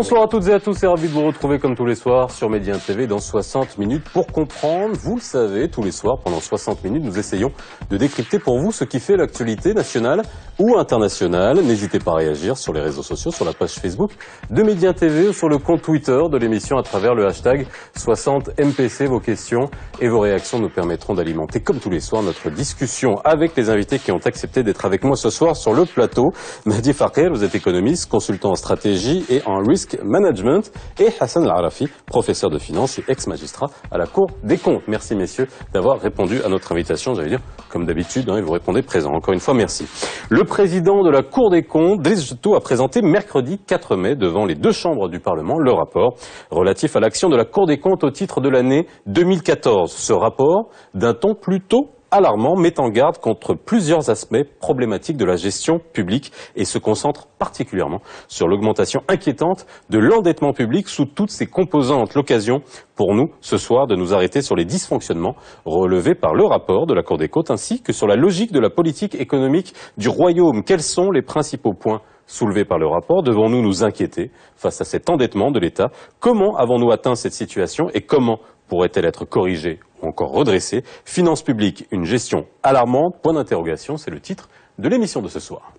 Bonsoir à toutes et à tous et ravi de vous retrouver comme tous les soirs sur Média TV dans 60 minutes pour comprendre. Vous le savez, tous les soirs, pendant 60 minutes, nous essayons de décrypter pour vous ce qui fait l'actualité nationale ou internationale. N'hésitez pas à réagir sur les réseaux sociaux, sur la page Facebook de Média TV ou sur le compte Twitter de l'émission à travers le hashtag 60MPC. Vos questions et vos réactions nous permettront d'alimenter comme tous les soirs notre discussion avec les invités qui ont accepté d'être avec moi ce soir sur le plateau. Mahdi Fakir, vous êtes économiste, consultant en stratégie et en risk management, et Hassan Al-Arafi, professeur de finance et ex-magistrat à la Cour des comptes. Merci messieurs d'avoir répondu à notre invitation. J'allais dire, comme d'habitude, et vous répondez présent. Encore une fois, merci. Le président de la Cour des comptes, Driss Jetto, a présenté mercredi 4 mai devant les deux chambres du Parlement le rapport relatif à l'action de la Cour des comptes au titre de l'année 2014. Ce rapport, d'un ton plutôt alarmant, met en garde contre plusieurs aspects problématiques de la gestion publique et se concentre particulièrement sur l'augmentation inquiétante de l'endettement public sous toutes ses composantes. L'occasion pour nous ce soir de nous arrêter sur les dysfonctionnements relevés par le rapport de la Cour des comptes ainsi que sur la logique de la politique économique du Royaume. Quels sont les principaux points soulevés par le rapport? Devons-nous nous inquiéter face à cet endettement de l'État? Comment avons-nous atteint cette situation et comment pourrait-elle être corrigée ou encore redressée? Finances publiques, une gestion alarmante, point d'interrogation, c'est le titre de l'émission de ce soir.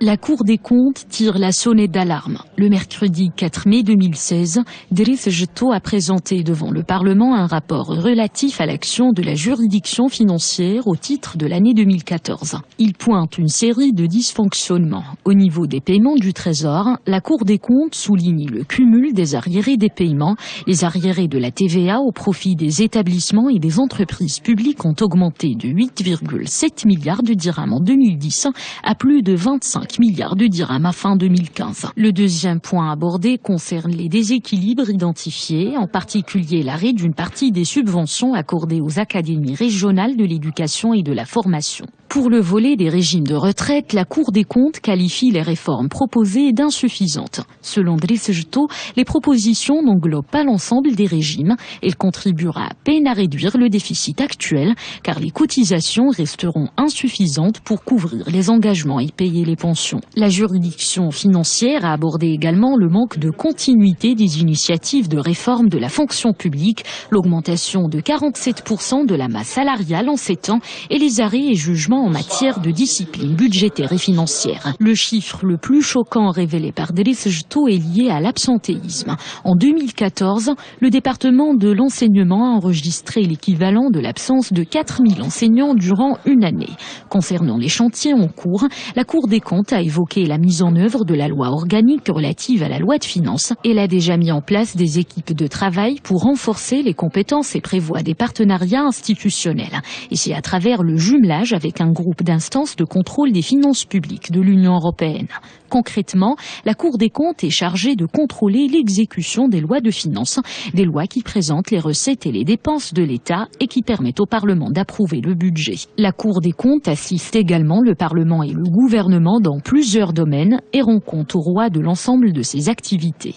La Cour des comptes tire la sonnette d'alarme. Le mercredi 4 mai 2016, Driss Jetto a présenté devant le Parlement un rapport relatif à l'action de la juridiction financière au titre de l'année 2014. Il pointe une série de dysfonctionnements. Au niveau des paiements du Trésor, la Cour des comptes souligne le cumul des arriérés des paiements. Les arriérés de la TVA au profit des établissements et des entreprises publiques ont augmenté de 8,7 milliards de dirhams en 2010 à plus de 25 milliards de dirhams à fin 2015. Le deuxième point abordé concerne les déséquilibres identifiés, en particulier l'arrêt d'une partie des subventions accordées aux académies régionales de l'éducation et de la formation. Pour le volet des régimes de retraite, la Cour des comptes qualifie les réformes proposées d'insuffisantes. Selon Driss Jetto, les propositions n'englobent pas l'ensemble des régimes. Elles contribuera à peine à réduire le déficit actuel, car les cotisations resteront insuffisantes pour couvrir les engagements et payer les pensions. La juridiction financière a abordé également le manque de continuité des initiatives de réforme de la fonction publique, l'augmentation de 47% de la masse salariale en 7 ans et les arrêts et jugements en matière de discipline budgétaire et financière. Le chiffre le plus choquant révélé par Driss Jetto est lié à l'absentéisme. En 2014, le département de l'enseignement a enregistré l'équivalent de l'absence de 4000 enseignants durant une année. Concernant les chantiers en cours, la Cour des comptes a évoqué la mise en œuvre de la loi organique relative à la loi de finances. Elle a déjà mis en place des équipes de travail pour renforcer les compétences et prévoit des partenariats institutionnels. Et c'est à travers le jumelage avec un groupe d'instances de contrôle des finances publiques de l'Union européenne. Concrètement, la Cour des comptes est chargée de contrôler l'exécution des lois de finances, des lois qui présentent les recettes et les dépenses de l'État et qui permettent au Parlement d'approuver le budget. La Cour des comptes assiste également le Parlement et le gouvernement dans plusieurs domaines et rend compte au roi de l'ensemble de ses activités.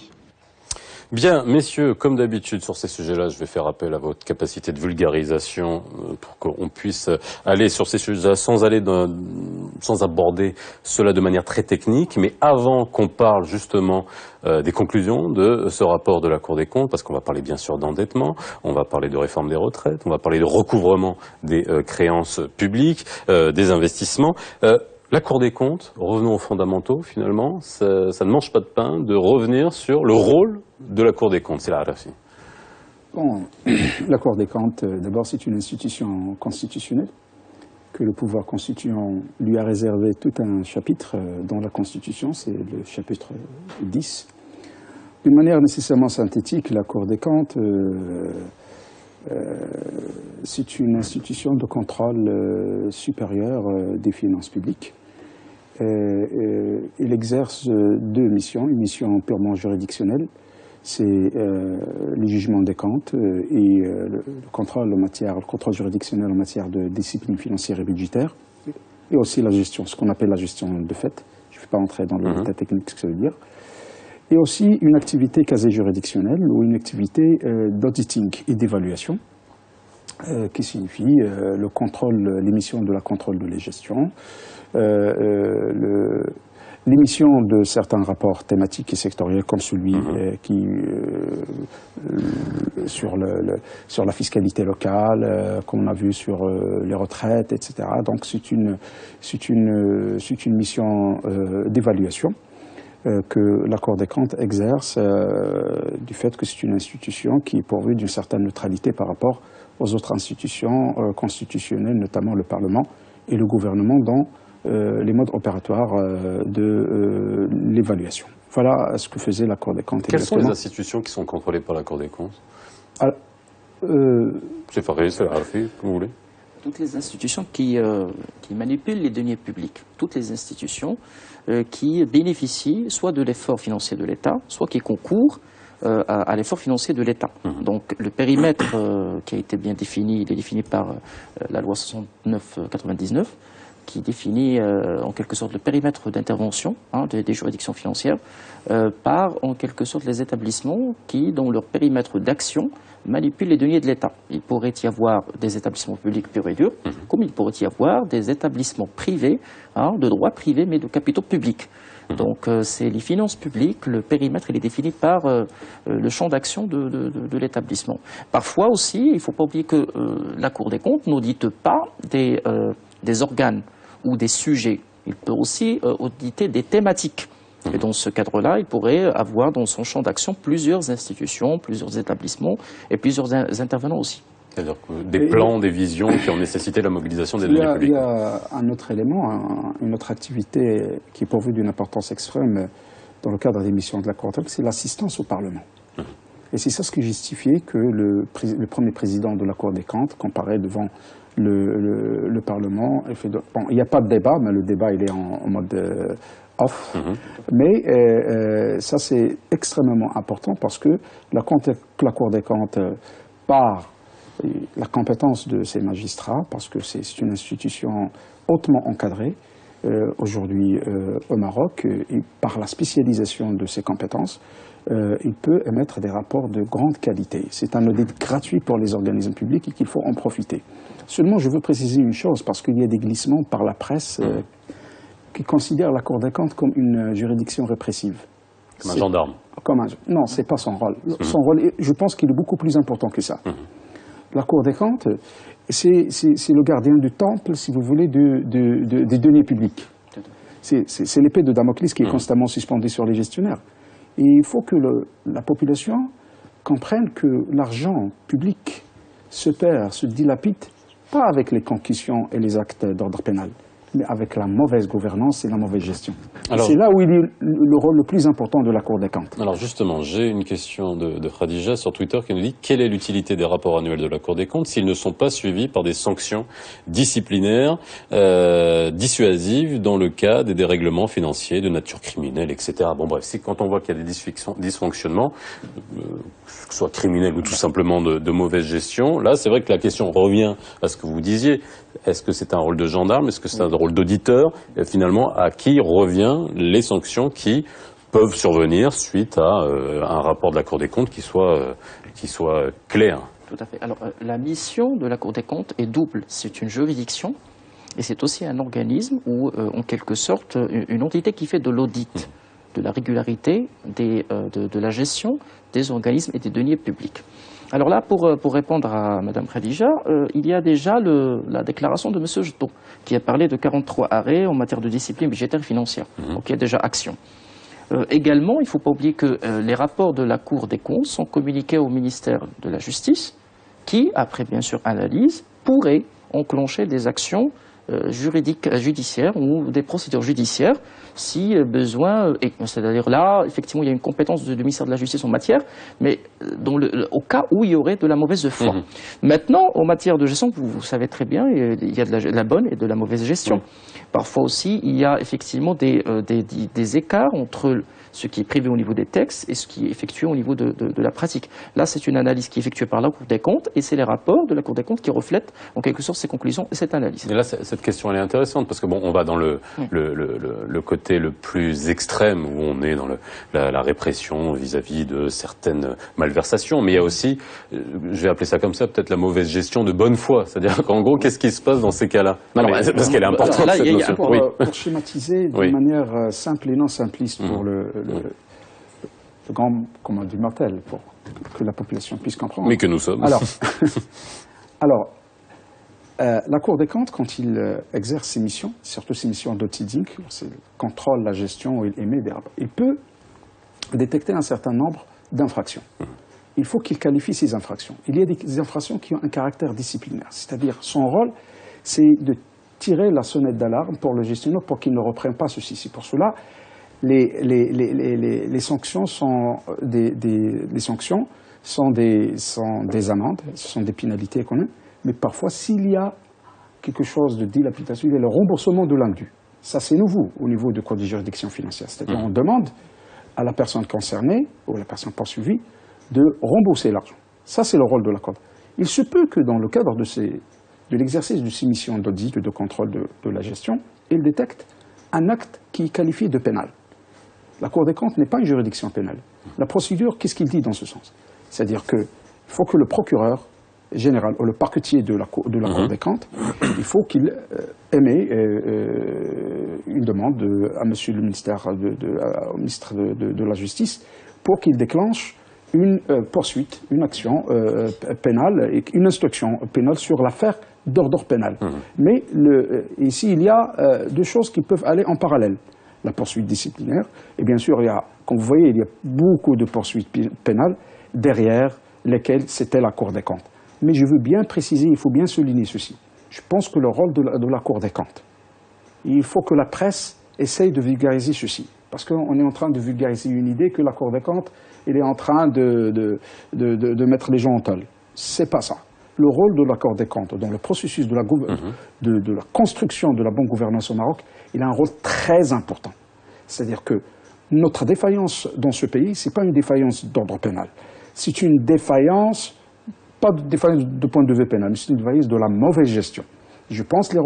Bien, messieurs, comme d'habitude sur ces sujets-là, je vais faire appel à votre capacité de vulgarisation pour qu'on puisse aller sur ces sujets-là sans aborder cela de manière très technique. Mais avant qu'on parle justement des conclusions de ce rapport de la Cour des comptes, parce qu'on va parler bien sûr d'endettement, on va parler de réforme des retraites, on va parler de recouvrement des créances publiques, des investissements. La Cour des comptes, revenons aux fondamentaux finalement, ça ne mange pas de pain de revenir sur le rôle de la Cour des comptes. C'est la Arafi. Bon, la Cour des comptes, d'abord c'est une institution constitutionnelle que le pouvoir constituant lui a réservé tout un chapitre dans la Constitution, c'est le chapitre 10. D'une manière nécessairement synthétique, la Cour des comptes c'est une institution de contrôle supérieur des finances publiques. Il exerce deux missions, une mission purement juridictionnelle, c'est le jugement des comptes et le contrôle juridictionnel en matière de discipline financière et budgétaire, et aussi la gestion, ce qu'on appelle la gestion de fait. Je ne vais pas entrer dans le détail technique, ce que ça veut dire. Et aussi une activité quasi juridictionnelle ou une activité d'auditing et d'évaluation, qui signifie l'émission de la contrôle de la gestion, l'émission de certains rapports thématiques et sectoriels comme celui sur la fiscalité locale, comme on a vu sur les retraites, etc. Donc c'est une mission d'évaluation que la Cour des comptes exerce du fait que c'est une institution qui est pourvue d'une certaine neutralité par rapport aux autres institutions constitutionnelles, notamment le Parlement et le gouvernement, dans les modes opératoires de l'évaluation. Voilà ce que faisait la Cour des comptes. Quelles sont les institutions qui sont contrôlées par la Cour des comptes? C'est Farid, c'est Arfi, comme vous voulez. Toutes les institutions qui manipulent les deniers publics, toutes les institutions qui bénéficient soit de l'effort financier de l'État, soit qui concourent à l'effort financier de l'État. Donc le périmètre qui a été bien défini, il est défini par la loi 69/99, qui définit en quelque sorte le périmètre d'intervention des juridictions financières par en quelque sorte les établissements qui, dans leur périmètre d'action, manipulent les deniers de l'État. Il pourrait y avoir des établissements publics purs et durs, comme il pourrait y avoir des établissements privés, de droit privé mais de capitaux publics. Donc c'est les finances publiques, le périmètre il est défini par le champ d'action de l'établissement. Parfois aussi, il ne faut pas oublier que la Cour des comptes n'audite pas des organes ou des sujets. Il peut aussi auditer des thématiques. Et dans ce cadre-là, il pourrait avoir dans son champ d'action plusieurs institutions, plusieurs établissements et plusieurs intervenants aussi. C'est-à-dire des plans, des visions qui ont nécessité la mobilisation des deniers publics. Il y a un autre élément, une autre activité qui est pourvue d'une importance extrême dans le cadre des missions de la Cour des comptes, c'est l'assistance au Parlement. Et c'est ça ce qui justifiait que le premier président de la Cour des comptes comparait devant le Parlement. Il n'y a pas de débat, mais le débat il est en mode off. Mais ça c'est extrêmement important parce que la Cour des comptes, par la compétence de ces magistrats, parce que c'est une institution hautement encadrée aujourd'hui au Maroc, et par la spécialisation de ses compétences, il peut émettre des rapports de grande qualité. C'est un audit gratuit pour les organismes publics et qu'il faut en profiter. Seulement, je veux préciser une chose, parce qu'il y a des glissements par la presse qui considèrent la Cour des comptes comme une juridiction répressive. Comme un gendarme. Non, c'est pas son rôle. Son rôle, je pense qu'il est beaucoup plus important que ça. La Cour des comptes, c'est le gardien du temple, si vous voulez, des deniers publics. C'est l'épée de Damoclès qui est constamment suspendue sur les gestionnaires. Et il faut que la population comprenne que l'argent public se perd, se dilapide, pas avec les concussions et les actes d'ordre pénal, mais avec la mauvaise gouvernance et la mauvaise gestion. C'est là où il est le rôle le plus important de la Cour des comptes. Alors justement, j'ai une question de Khadija sur Twitter qui nous dit: quelle est l'utilité des rapports annuels de la Cour des comptes s'ils ne sont pas suivis par des sanctions disciplinaires dissuasives dans le cas des dérèglements financiers de nature criminelle, etc. Bon bref, c'est quand on voit qu'il y a des dysfonctionnements, que ce soit criminels ou tout simplement de mauvaise gestion, là c'est vrai que la question revient à ce que vous disiez. Est-ce que c'est un rôle de gendarme? Est-ce que c'est un rôle d'auditeur? Et finalement, à qui revient les sanctions qui peuvent survenir suite à un rapport de la Cour des comptes qui soit clair? Tout à fait. Alors, la mission de la Cour des comptes est double. C'est une juridiction et c'est aussi un organisme ou, en quelque sorte, une entité qui fait de l'audit, de la régularité de la gestion des organismes et des deniers publics. Alors là, pour répondre à Mme Khadija, il y a déjà la déclaration de M. Jeton, qui a parlé de 43 arrêts en matière de discipline budgétaire et financière. Donc il y a déjà action. Également, il ne faut pas oublier que les rapports de la Cour des comptes sont communiqués au ministère de la Justice, qui, après bien sûr analyse, pourrait enclencher des actions judiciaires ou des procédures judiciaires si besoin, c'est-à-dire là, effectivement, il y a une compétence du ministère de la Justice en matière, mais au cas où il y aurait de la mauvaise foi. Maintenant, en matière de gestion, vous savez très bien, il y a de la bonne et de la mauvaise gestion. Parfois aussi, il y a effectivement des écarts entre ce qui est prévu au niveau des textes et ce qui est effectué au niveau de la pratique. Là, c'est une analyse qui est effectuée par la Cour des comptes et c'est les rapports de la Cour des comptes qui reflètent en quelque sorte ces conclusions et cette analyse. Et là, c'est cette question elle est intéressante parce que bon, on va dans le côté le plus extrême où on est dans la répression vis-à-vis de certaines malversations, mais il y a aussi, je vais appeler ça comme ça, peut-être la mauvaise gestion de bonne foi. C'est-à-dire qu'en gros, qu'est-ce qui se passe dans ces cas-là? Parce qu'elle est importante cette notion. Pour schématiser de manière simple et non simpliste pour le grand, comment dire, mortel, pour que la population puisse comprendre. Mais que nous sommes. Alors, la Cour des comptes, quand il exerce ses missions, surtout ses missions d'auditing, c'est le contrôle, la gestion, il émet des rapports, il peut détecter un certain nombre d'infractions. Il faut qu'il qualifie ces infractions. Il y a des infractions qui ont un caractère disciplinaire, c'est-à-dire son rôle, c'est de tirer la sonnette d'alarme pour le gestionnaire pour qu'il ne reprenne pas ceci. C'est pour cela les sanctions sont les sanctions sont des amendes, ce sont des pénalités économiques, mais parfois s'il y a quelque chose de dilapidation, il y a le remboursement de l'indu. Ça c'est nouveau au niveau du code de juridiction financière, c'est-à-dire on demande à la personne concernée ou à la personne poursuivie de rembourser l'argent. Ça c'est le rôle de la Cour. Il se peut que dans le cadre de l'exercice de ces missions d'audit et de contrôle de la gestion, il détecte un acte qui est qualifié de pénal. La Cour des comptes n'est pas une juridiction pénale. La procédure, qu'est-ce qu'il dit dans ce sens? C'est-à-dire qu'il faut que le procureur général ou le parquetier de la Cour des comptes, il faut qu'il émet une demande à monsieur le ministère au ministre de la Justice pour qu'il déclenche une poursuite, une action pénale et une instruction pénale sur l'affaire d'ordre pénal. Mais ici, il y a deux choses qui peuvent aller en parallèle. La poursuite disciplinaire, et bien sûr, comme vous voyez, il y a beaucoup de poursuites pénales derrière lesquelles c'était la Cour des comptes. Mais je veux bien préciser, il faut bien souligner ceci. Je pense que le rôle de la Cour des comptes, il faut que la presse essaye de vulgariser ceci. Parce qu'on est en train de vulgariser une idée que la Cour des comptes, elle est en train de mettre les gens en tôle. C'est pas ça. Le rôle de la Cour des comptes dans le processus de la construction de la bonne gouvernance au Maroc, il a un rôle très important. C'est-à-dire que notre défaillance dans ce pays, ce n'est pas une défaillance d'ordre pénal. C'est une défaillance, pas de défaillance de point de vue pénal, mais c'est une défaillance de la mauvaise gestion. Je pense les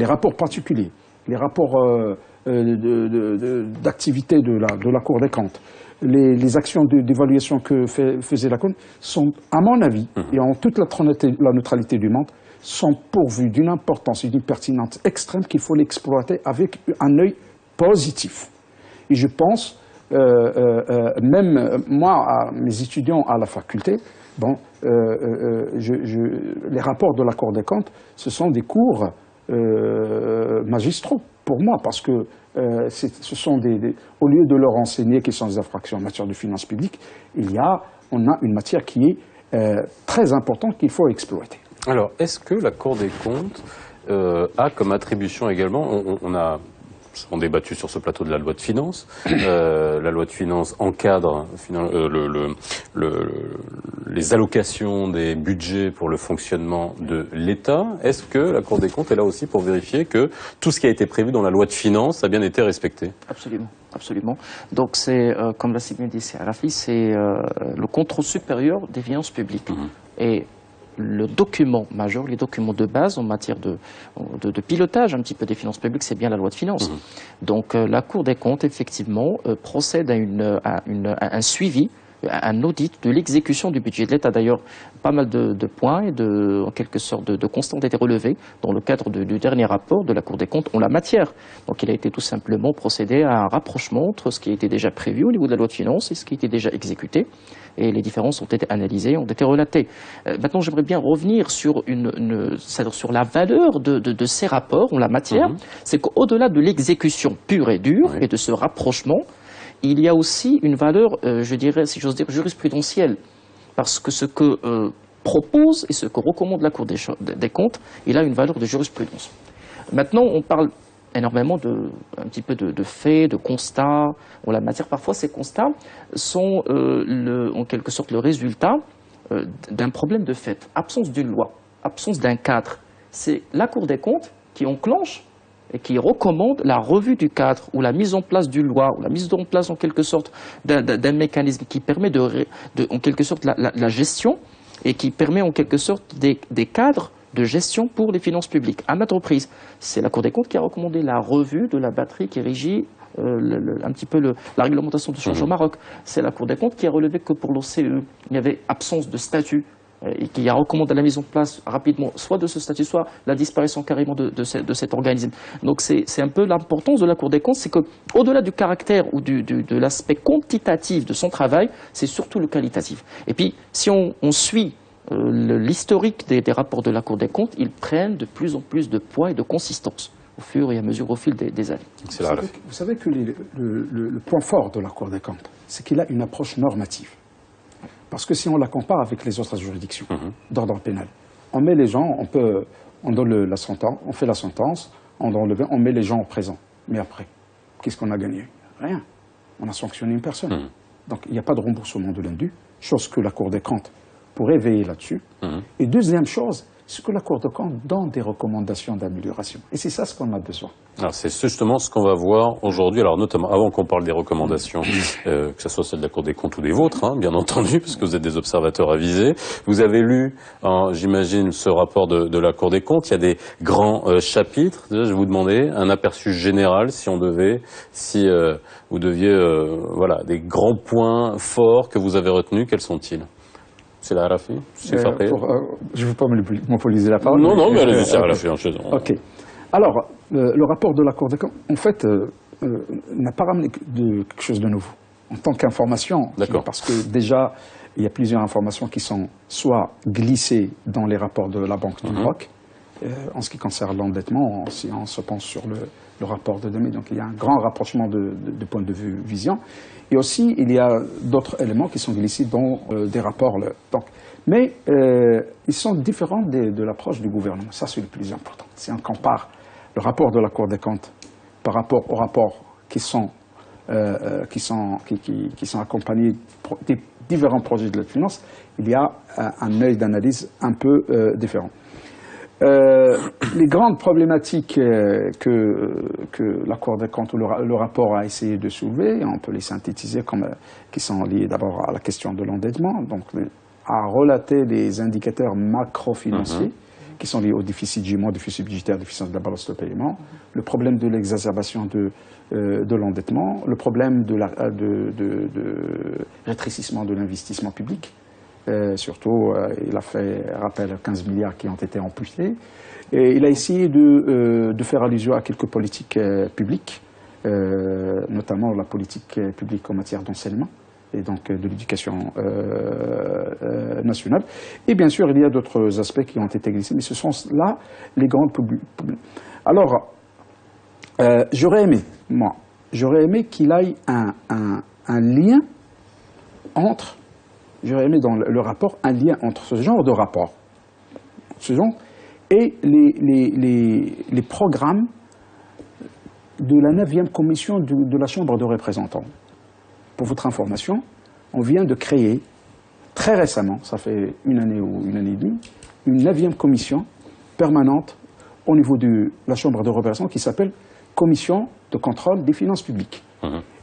rapports particuliers, les rapports d'activité de la Cour des comptes, les actions d'évaluation que faisait la Cour sont, à mon avis, et en toute la neutralité du monde, sont pourvues d'une importance et d'une pertinence extrême qu'il faut l'exploiter avec un œil positif. Et je pense, même moi, à mes étudiants à la faculté, les rapports de la Cour des comptes, ce sont des cours magistraux pour moi, parce que ce sont au lieu de leur enseigner quelles sont les infractions en matière de finances publiques, on a une matière qui est très importante qu'il faut exploiter. Alors, est-ce que la Cour des comptes a comme attribution également, on a débattu sur ce plateau de la loi de finances, la loi de finances encadre les allocations des budgets pour le fonctionnement de l'État. Est-ce que la Cour des comptes est là aussi pour vérifier que tout ce qui a été prévu dans la loi de finances a bien été respecté? Absolument, absolument. Donc c'est, comme l'a si bien dit Rafi, c'est le contrôle supérieur des finances publiques. Et le document majeur, les documents de base en matière de pilotage un petit peu des finances publiques, c'est bien la loi de finances. Donc la Cour des comptes, effectivement, procède à un suivi, un audit de l'exécution du budget de l'État. D'ailleurs, pas mal de points et en quelque sorte de constantes ont été relevés dans le cadre du dernier rapport de la Cour des comptes en la matière. Donc il a été tout simplement procédé à un rapprochement entre ce qui était déjà prévu au niveau de la loi de finances et ce qui était déjà exécuté. Et les différences ont été analysées, ont été relatées. Maintenant, j'aimerais bien revenir sur sur la valeur de ces rapports en la matière. C'est qu'au-delà de l'exécution pure et dure et de ce rapprochement, il y a aussi une valeur, je dirais, si j'ose dire, jurisprudentielle. Parce que ce que propose et ce que recommande la Cour des comptes, il a une valeur de jurisprudence. Maintenant, on parle énormément un petit peu de faits, de constats en la matière. Parfois, ces constats sont en quelque sorte le résultat d'un problème de fait, absence d'une loi, absence d'un cadre. C'est la Cour des comptes qui enclenche et qui recommande la revue du cadre ou la mise en place d'une loi ou la mise en place en quelque sorte d'un mécanisme qui permet en quelque sorte la gestion et qui permet en quelque sorte des cadres de gestion pour les finances publiques. À maintes reprises, c'est la Cour des comptes qui a recommandé la revue de la batterie qui régit un petit peu la réglementation de change au Maroc. C'est la Cour des comptes qui a relevé que pour l'OCE, il y avait absence de statut et qui a recommandé la mise en place rapidement soit de ce statut, soit la disparition carrément de cet organisme. Donc c'est un peu l'importance de la Cour des comptes, c'est qu'au-delà du caractère ou de l'aspect quantitatif de son travail, c'est surtout le qualitatif. Et puis, si on suit l'historique des rapports de la Cour des comptes, ils prennent de plus en plus de poids et de consistance au fur et à mesure, au fil des années. Vous savez que le point fort de la Cour des comptes, c'est qu'il a une approche normative. Parce que si on la compare avec les autres juridictions d'ordre pénal, on met les gens, on donne la sentence, on fait la sentence, on met les gens en présent. Mais après, qu'est-ce qu'on a gagné? Rien. On a sanctionné une personne. Donc il n'y a pas de remboursement de l'indu, chose que la Cour des comptes pourrait veiller là-dessus. Et deuxième chose, c'est que la Cour des comptes donne des recommandations d'amélioration. Et c'est ça ce qu'on a besoin. Alors c'est justement ce qu'on va voir aujourd'hui, alors notamment avant qu'on parle des recommandations, que ce soit celle de la Cour des comptes ou des vôtres, hein, bien entendu, parce que vous êtes des observateurs avisés. Vous avez lu, j'imagine, ce rapport de la Cour des comptes. Il y a des grands chapitres. Déjà, je vais vous demander un aperçu général si vous deviez, voilà, des grands points forts que vous avez retenus, quels sont-ils? C'est la Arafi? Je ne veux pas monopoliser la parole. Non, mais allez-y, c'est la Arafi. Ok. Alors, le rapport de la Cour des comptes, en fait, n'a pas ramené quelque chose de nouveau. En tant qu'information, parce que déjà, il y a plusieurs informations qui sont soit glissées dans les rapports de la Banque du Maroc, en ce qui concerne l'endettement, si on se pense sur le rapport de 2000, donc il y a un grand rapprochement de point de vue vision. Et aussi, il y a d'autres éléments qui sont glissés dans des rapports. Mais ils sont différents de l'approche du gouvernement. Ça, c'est le plus important. Si on compare le rapport de la Cour des comptes par rapport aux rapports qui sont accompagnés des différents projets de la finance, il y a un œil d'analyse un peu différent. Les grandes problématiques que la Cour des comptes ou le rapport a essayé de soulever, on peut les synthétiser qui sont liées d'abord à la question de l'endettement, donc à relater les indicateurs macro-financiers qui sont liés au déficit GMO, déficit budgétaire, déficit de la balance de paiement, le problème de l'exacerbation de l'endettement, le problème de rétrécissement de l'investissement public. Surtout, il a fait rappel à 15 milliards qui ont été amputés. Et il a essayé de faire allusion à quelques politiques publiques, notamment la politique publique en matière d'enseignement et donc de l'éducation nationale. Et bien sûr, il y a d'autres aspects qui ont été glissés, mais ce sont là les grandes publics. Alors, j'aurais aimé qu'il aille un lien entre... J'aurais aimé dans le rapport un lien entre ce genre de rapport et les programmes de la 9e commission de la Chambre de représentants. Pour votre information, on vient de créer très récemment, ça fait une année ou une année et demie, une 9e commission permanente au niveau de la Chambre de représentants qui s'appelle Commission de contrôle des finances publiques.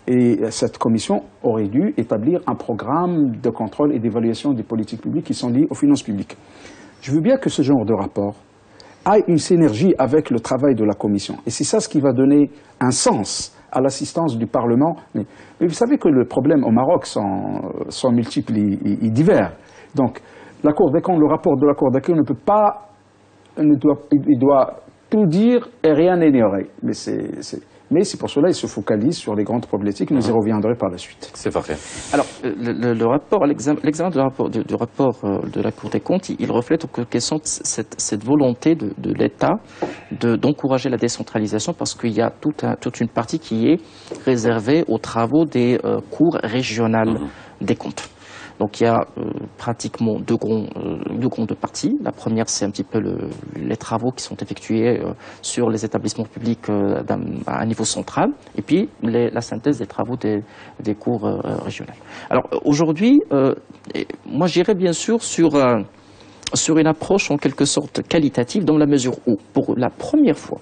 Et cette commission aurait dû établir un programme de contrôle et d'évaluation des politiques publiques qui sont liées aux finances publiques. Je veux bien que ce genre de rapport ait une synergie avec le travail de la commission. Et c'est ça ce qui va donner un sens à l'assistance du Parlement. Mais vous savez que les problèmes au Maroc sont multiples et divers. Donc, la Cour des comptes, le rapport de la Cour des comptes ne peut pas, il doit tout dire et rien ignorer. Mais c'est pour cela qu'il se focalise sur les grandes problématiques. Nous y reviendrons par la suite. C'est parfait. Alors, l'examen du rapport de la Cour des comptes, il reflète en quelque sorte cette volonté de l'État d'encourager la décentralisation parce qu'il y a toute une partie qui est réservée aux travaux des cours régionales des comptes. Donc il y a pratiquement deux grandes parties. La première, c'est un petit peu les travaux qui sont effectués sur les établissements publics à un niveau central, et puis la synthèse des travaux des cours régionales. Alors aujourd'hui, moi j'irais bien sûr sur une approche en quelque sorte qualitative, dans la mesure où, pour la première fois,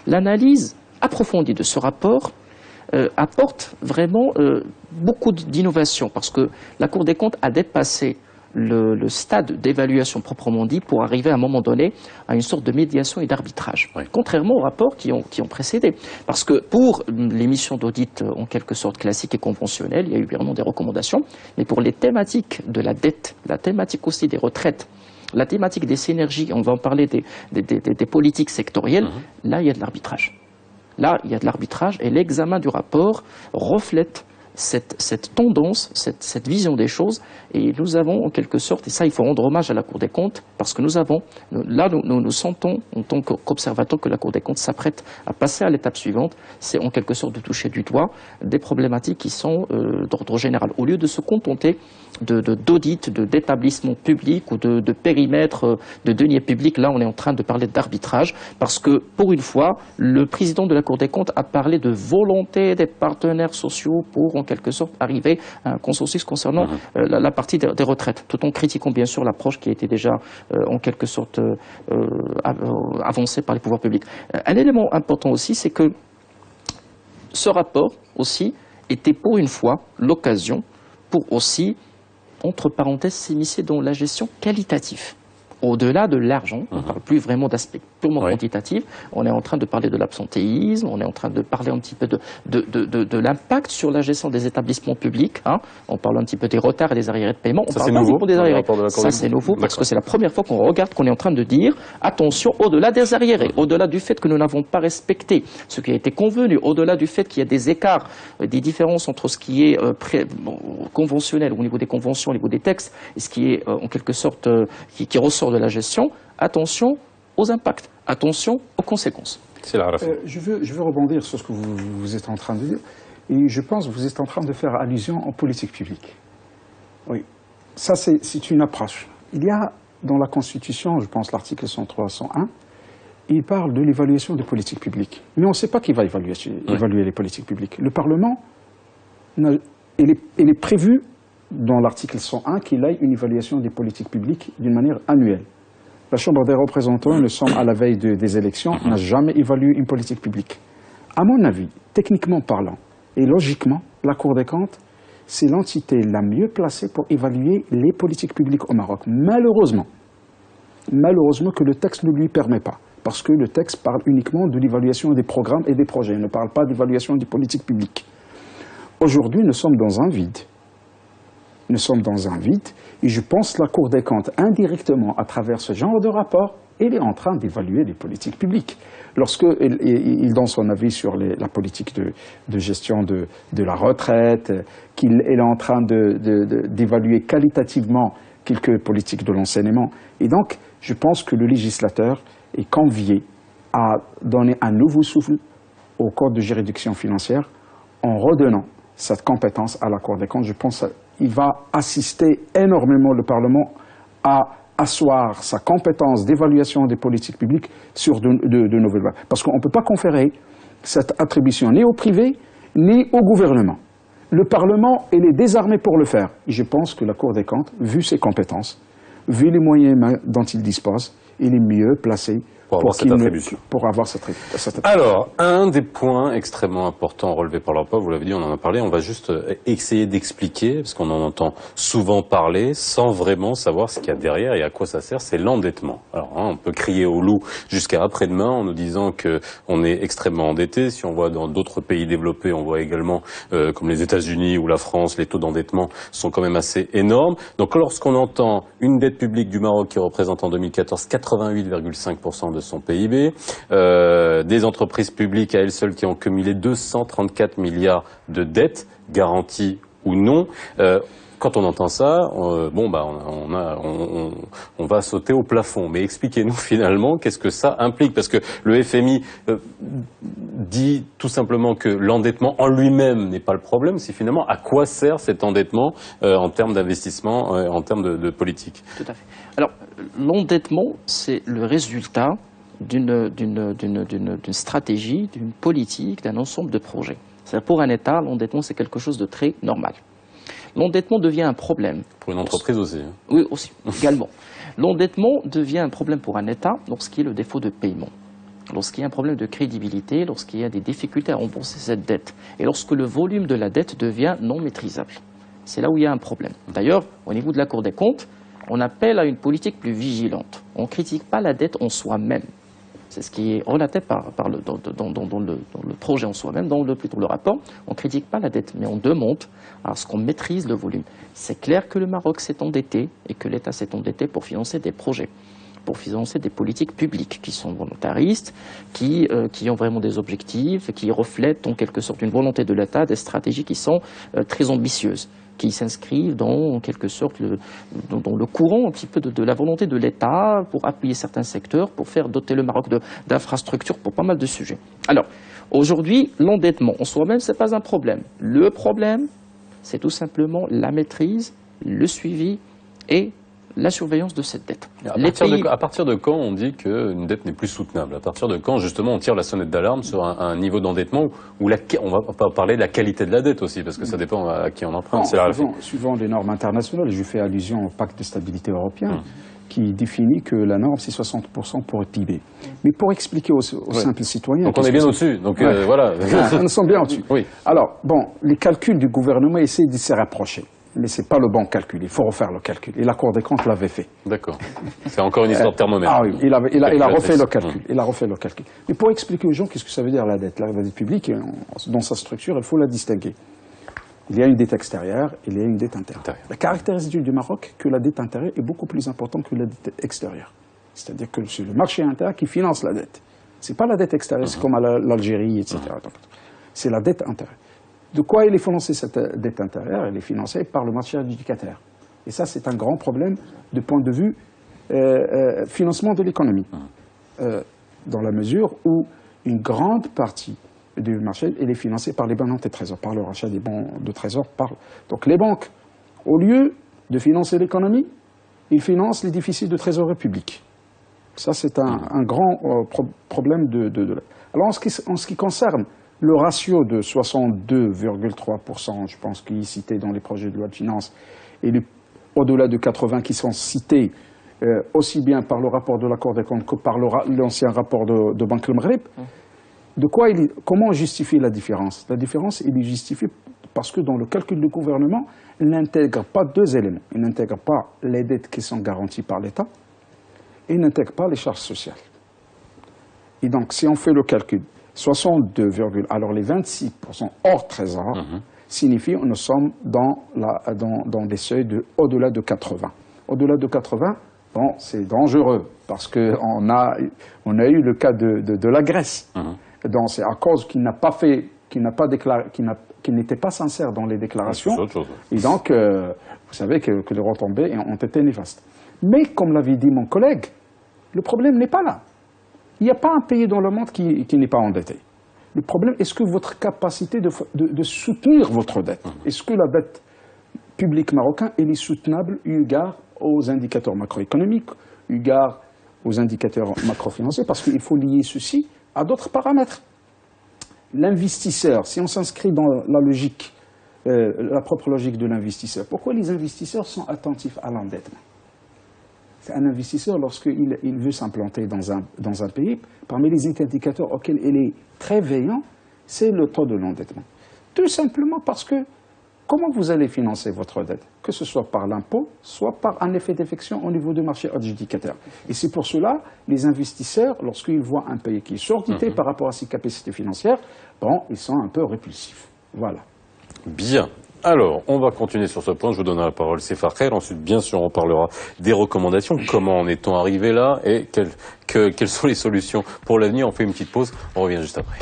l'analyse approfondie de ce rapport apporte vraiment beaucoup d'innovation, parce que la Cour des comptes a dépassé le stade d'évaluation proprement dit pour arriver à un moment donné à une sorte de médiation et d'arbitrage. Oui. Contrairement aux rapports qui ont précédé. Parce que pour les missions d'audit en quelque sorte classiques et conventionnelles, il y a eu vraiment des recommandations, mais pour les thématiques de la dette, la thématique aussi des retraites, la thématique des synergies, on va en parler des politiques sectorielles, là il y a de l'arbitrage. Là, il y a de l'arbitrage et l'examen du rapport reflète cette tendance, cette vision des choses. Et nous avons en quelque sorte, et ça il faut rendre hommage à la Cour des comptes, parce que nous sentons en tant qu'observateurs que la Cour des comptes s'apprête à passer à l'étape suivante, c'est en quelque sorte de toucher du doigt des problématiques qui sont d'ordre général. Au lieu de se contenter d'audit, d'établissements publics ou de périmètres de deniers publics, là on est en train de parler d'arbitrage, parce que pour une fois, le président de la Cour des comptes a parlé de volonté des partenaires sociaux pour en quelque sorte arriver à un consensus concernant la partie des retraites, tout en critiquant bien sûr l'approche qui a été déjà en quelque sorte avancée par les pouvoirs publics. Un élément important aussi, c'est que ce rapport aussi était pour une fois l'occasion pour aussi, entre parenthèses, s'immiscer dans la gestion qualitative. Au-delà de l'argent, on ne parle plus vraiment d'aspect purement quantitatif, on est en train de parler de l'absentéisme, on est en train de parler un petit peu de l'impact sur la gestion des établissements publics, hein. On parle un petit peu des retards et des arriérés de paiement, on Ça, parle pas uniquement des arriérés. Ça c'est nouveau parce que c'est la première fois qu'on regarde, qu'on est en train de dire, attention, au-delà des arriérés, au-delà du fait que nous n'avons pas respecté ce qui a été convenu, au-delà du fait qu'il y a des écarts, des différences entre ce qui est conventionnel au niveau des conventions, au niveau des textes, et ce qui est en quelque sorte qui ressort de la gestion, attention aux impacts, attention aux conséquences. C'est la je veux rebondir sur ce que vous êtes en train de dire, et je pense que vous êtes en train de faire allusion en politique publique. Oui, ça c'est une approche. Il y a dans la Constitution, je pense l'article 103, 101, il parle de l'évaluation des politiques publiques. Mais on ne sait pas qui va évaluer les politiques publiques. Le Parlement, il est prévu dans l'article 101 qu'il ait une évaluation des politiques publiques d'une manière annuelle. La Chambre des représentants, nous sommes à la veille des élections, n'a jamais évalué une politique publique. À mon avis, techniquement parlant et logiquement, la Cour des comptes, c'est l'entité la mieux placée pour évaluer les politiques publiques au Maroc. Malheureusement que le texte ne lui permet pas, parce que le texte parle uniquement de l'évaluation des programmes et des projets, il ne parle pas d'évaluation des politiques publiques. Aujourd'hui, nous sommes dans un vide. Nous sommes dans un vide et je pense que la Cour des comptes, indirectement, à travers ce genre de rapport, elle est en train d'évaluer les politiques publiques. Lorsqu'il donne son avis sur la politique de gestion de la retraite, qu'il est en train d'évaluer qualitativement quelques politiques de l'enseignement. Et donc, je pense que le législateur est convié à donner un nouveau souffle au Code de juridiction financière en redonnant cette compétence à la Cour des comptes. Je pense qu'il va assister énormément le Parlement à asseoir sa compétence d'évaluation des politiques publiques sur de nouvelles lois. Parce qu'on ne peut pas conférer cette attribution ni au privé, ni au gouvernement. Le Parlement, il est désarmé pour le faire. Et je pense que la Cour des comptes, vu ses compétences, vu les moyens dont il dispose, il est mieux placé pour avoir cette attribution. Alors, un des points extrêmement importants relevés par le rapport, vous l'avez dit, on en a parlé, on va juste essayer d'expliquer, parce qu'on en entend souvent parler, sans vraiment savoir ce qu'il y a derrière et à quoi ça sert, c'est l'endettement. Alors, on peut crier au loup jusqu'à après-demain en nous disant qu'on est extrêmement endetté. Si on voit dans d'autres pays développés, on voit également, comme les États-Unis ou la France, les taux d'endettement sont quand même assez énormes. Donc, lorsqu'on entend une dette publique du Maroc qui représente en 2014 88,5% de son PIB, des entreprises publiques à elles seules qui ont cumulé 234 milliards de dettes, garanties ou non. Quand on entend ça, on va sauter au plafond. Mais expliquez-nous finalement qu'est-ce que ça implique, parce que le FMI dit tout simplement que l'endettement en lui-même n'est pas le problème. C'est finalement à quoi sert cet endettement en termes d'investissement, en termes de politique. Tout à fait. Alors l'endettement, c'est le résultat d'une stratégie, d'une politique, d'un ensemble de projets. C'est-à-dire pour un État, l'endettement c'est quelque chose de très normal. L'endettement devient un problème. Pour une entreprise aussi. Oui, aussi, également. L'endettement devient un problème pour un État lorsqu'il y a le défaut de paiement, lorsqu'il y a un problème de crédibilité, lorsqu'il y a des difficultés à rembourser cette dette, et lorsque le volume de la dette devient non maîtrisable. C'est là où il y a un problème. D'ailleurs, au niveau de la Cour des comptes, on appelle à une politique plus vigilante. On ne critique pas la dette en soi-même. C'est ce qui est relaté dans le projet en soi-même, plutôt le rapport. On ne critique pas la dette, mais on demande à ce qu'on maîtrise le volume. C'est clair que le Maroc s'est endetté et que l'État s'est endetté pour financer des projets, pour financer des politiques publiques qui sont volontaristes, qui ont vraiment des objectifs, qui reflètent en quelque sorte une volonté de l'État, des stratégies qui sont très ambitieuses, qui s'inscrivent dans en quelque sorte dans le courant un petit peu de la volonté de l'État pour appuyer certains secteurs, pour faire doter le Maroc d'infrastructures pour pas mal de sujets. Alors, aujourd'hui, l'endettement en soi-même, ce n'est pas un problème. Le problème, c'est tout simplement la maîtrise, le suivi et la surveillance de cette dette. À partir de quand on dit qu'une dette n'est plus soutenable? À partir de quand, justement, on tire la sonnette d'alarme sur un niveau d'endettement où on va pas parler de la qualité de la dette aussi, parce que ça dépend à qui on emprunte. Suivant les normes internationales, je fais allusion au pacte de stabilité européen, qui définit que la norme, c'est 60% pour le PIB. Mais pour expliquer aux simples citoyens... Donc on est bien au-dessus, donc voilà. Nous sommes bien au-dessus. Oui. Alors, bon, les calculs du gouvernement essaient de se rapprocher. Mais ce n'est pas le bon calcul, il faut refaire le calcul. Et la Cour des comptes l'avait fait. D'accord. C'est encore une histoire de thermomètre. Ah oui, il a refait le calcul. Il a refait le calcul. Mais pour expliquer aux gens qu'est-ce que ça veut dire la dette publique, dans sa structure, il faut la distinguer. Il y a une dette extérieure, il y a une dette intérieure. La caractéristique du Maroc, que la dette intérieure est beaucoup plus importante que la dette extérieure. C'est-à-dire que c'est le marché intérieur qui finance la dette. Ce n'est pas la dette extérieure, c'est comme à l'Algérie, etc. C'est la dette intérieure. De quoi elle est financée, cette dette intérieure? Elle est financée par le marché adjudicataire. Et ça, c'est un grand problème du point de vue financement de l'économie. Dans la mesure où une grande partie du marché, elle est financée par les banques de trésor, par le rachat des bons de trésor. Donc les banques, au lieu de financer l'économie, ils financent les déficits de trésorerie publique. Ça, c'est un grand problème Alors, en ce qui concerne le ratio de 62,3%, je pense qu'il est cité dans les projets de loi de finances, et au-delà de 80 qui sont cités aussi bien par le rapport de la Cour des comptes que par l'ancien rapport de Banque Le Maghreb, comment on justifie la différence? La différence, il est justifiée parce que dans le calcul du gouvernement, il n'intègre pas deux éléments. Il n'intègre pas les dettes qui sont garanties par l'État et il n'intègre pas les charges sociales. Et donc, si on fait le calcul, 62, alors les 26% hors trésor signifie que nous sommes dans des seuils au-delà de 80. Au-delà de 80, bon, c'est dangereux parce qu'on a eu le cas de la Grèce. Donc c'est à cause qu'il n'était pas sincère dans les déclarations. Et donc, vous savez que les retombées ont été néfastes. Mais comme l'avait dit mon collègue, le problème n'est pas là. Il n'y a pas un pays dans le monde qui n'est pas endetté. Le problème, est-ce que votre capacité de soutenir votre dette, est-ce que la dette publique marocaine est soutenable eu égard aux indicateurs macroéconomiques, eu égard aux indicateurs macrofinanciers, parce qu'il faut lier ceci à d'autres paramètres. L'investisseur, si on s'inscrit dans la logique, la propre logique de l'investisseur, pourquoi les investisseurs sont attentifs à l'endettement? C'est un investisseur, lorsqu'il veut s'implanter dans un pays, parmi les indicateurs auxquels il est très veillant, c'est le taux de l'endettement. Tout simplement parce que comment vous allez financer votre dette? Que ce soit par l'impôt, soit par un effet d'effection au niveau du marché adjudicataire. Et c'est pour cela, les investisseurs, lorsqu'ils voient un pays qui est surdité par rapport à ses capacités financières, bon, ils sont un peu répulsifs. Voilà. Bien. Alors, on va continuer sur ce point. Je vous donnerai la parole, Sefar Khair. Ensuite, bien sûr, on parlera des recommandations. Comment en est-on arrivé là et quelles sont les solutions pour l'avenir? On fait une petite pause. On revient juste après.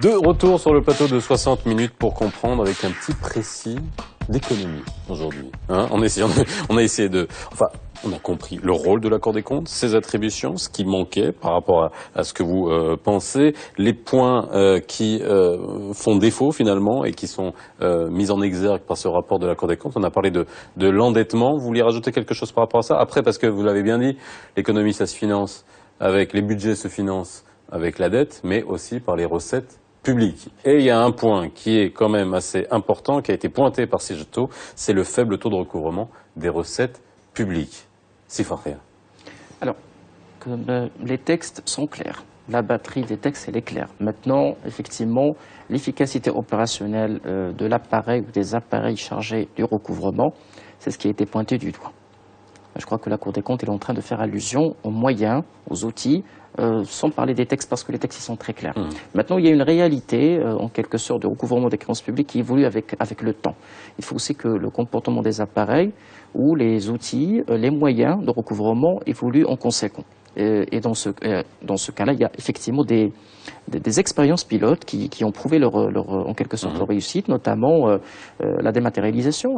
De retour sur le plateau de 60 minutes pour comprendre avec un petit précis d'économie aujourd'hui. On a essayé de... Enfin, on a compris le rôle de la Cour des comptes, ses attributions, ce qui manquait par rapport à ce que vous pensez, les points qui font défaut finalement et qui sont mis en exergue par ce rapport de la Cour des comptes. On a parlé de l'endettement. Vous vouliez rajouter quelque chose par rapport à ça? Après, parce que vous l'avez bien dit, l'économie, ça se finance avec les budgets, se finance avec la dette, mais aussi par les recettes publiques. Et il y a un point qui est quand même assez important, qui a été pointé par CGTO, c'est le faible taux de recouvrement des recettes publiques. Sefar Khair. Alors, les textes sont clairs. La batterie des textes, elle est claire. Maintenant, effectivement, l'efficacité opérationnelle de l'appareil ou des appareils chargés du recouvrement, c'est ce qui a été pointé du doigt. Je crois que la Cour des comptes est en train de faire allusion aux moyens, aux outils, sans parler des textes parce que les textes ils sont très clairs. Maintenant, il y a une réalité, en quelque sorte, de recouvrement des créances publiques qui évolue avec le temps. Il faut aussi que le comportement des appareils ou les outils, les moyens de recouvrement évoluent en conséquence. Et dans ce cas-là, il y a effectivement des expériences pilotes qui ont prouvé en quelque sorte leur réussite, notamment la dématérialisation.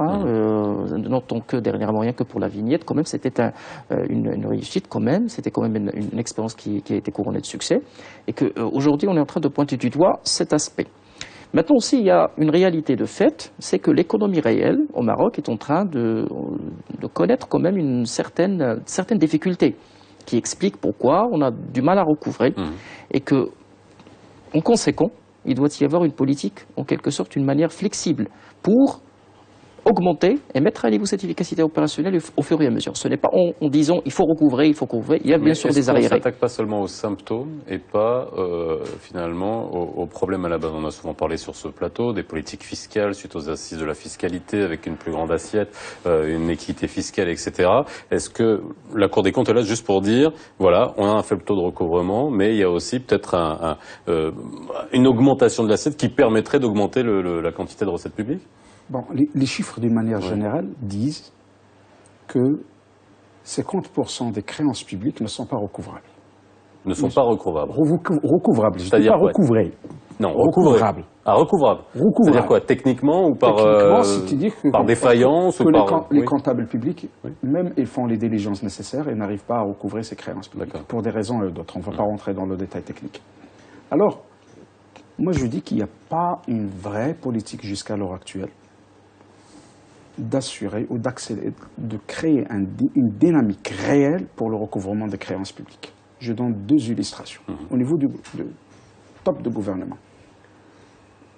Notons que dernièrement, rien que pour la vignette, quand même, c'était une réussite quand même. C'était quand même une expérience qui a été couronnée de succès. Et qu'aujourd'hui, on est en train de pointer du doigt cet aspect. Maintenant aussi, il y a une réalité de fait, c'est que l'économie réelle au Maroc est en train de connaître quand même une certaine difficulté, qui explique pourquoi on a du mal à recouvrer et que, en conséquent, il doit y avoir une politique, en quelque sorte, une manière flexible pour augmenter et mettre à niveau cette efficacité opérationnelle au fur et à mesure. Ce n'est pas en disant il faut recouvrer, il y a bien sûr des arriérés. On ne s'attaque pas seulement aux symptômes et pas finalement aux problèmes à la base. On a souvent parlé sur ce plateau des politiques fiscales suite aux assises de la fiscalité avec une plus grande assiette, une équité fiscale, etc. Est-ce que la Cour des comptes est là juste pour dire voilà, on a un faible taux de recouvrement, mais il y a aussi peut-être une augmentation de l'assiette qui permettrait d'augmenter la quantité de recettes publiques? Bon, les chiffres d'une manière générale disent que 50% des créances publiques ne sont pas recouvrables. Ne sont pas recouvrables. Recouvrables, je ne dis pas recouvrées. Non, recouvrables. Ah, recouvrable. C'est-à-dire quoi? Techniquement ou par défaillance ou par... Les comptables publics, même ils font les diligences nécessaires et n'arrivent pas à recouvrer ces créances publiques. Pour des raisons d'autres. On ne va pas rentrer dans le détail technique. Alors, moi je dis qu'il n'y a pas une vraie politique jusqu'à l'heure actuelle d'assurer ou d'accélérer, de créer une dynamique réelle pour le recouvrement des créances publiques. Je donne deux illustrations. Au niveau du top de gouvernement,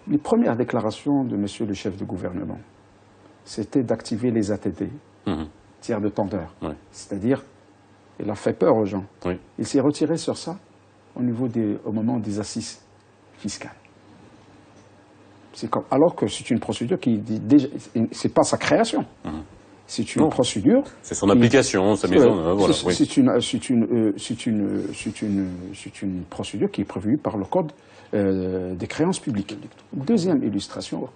les premières déclarations de monsieur le chef de gouvernement, c'était d'activer les ATD, tiers de tendeur. C'est-à-dire, il a fait peur aux gens. Il s'est retiré sur ça au moment des assises fiscales. Alors que c'est une procédure qui déjà, c'est pas sa création. C'est une procédure. C'est son application, sa mise en œuvre. C'est une procédure qui est prévue par le code des créances publiques. Deuxième illustration,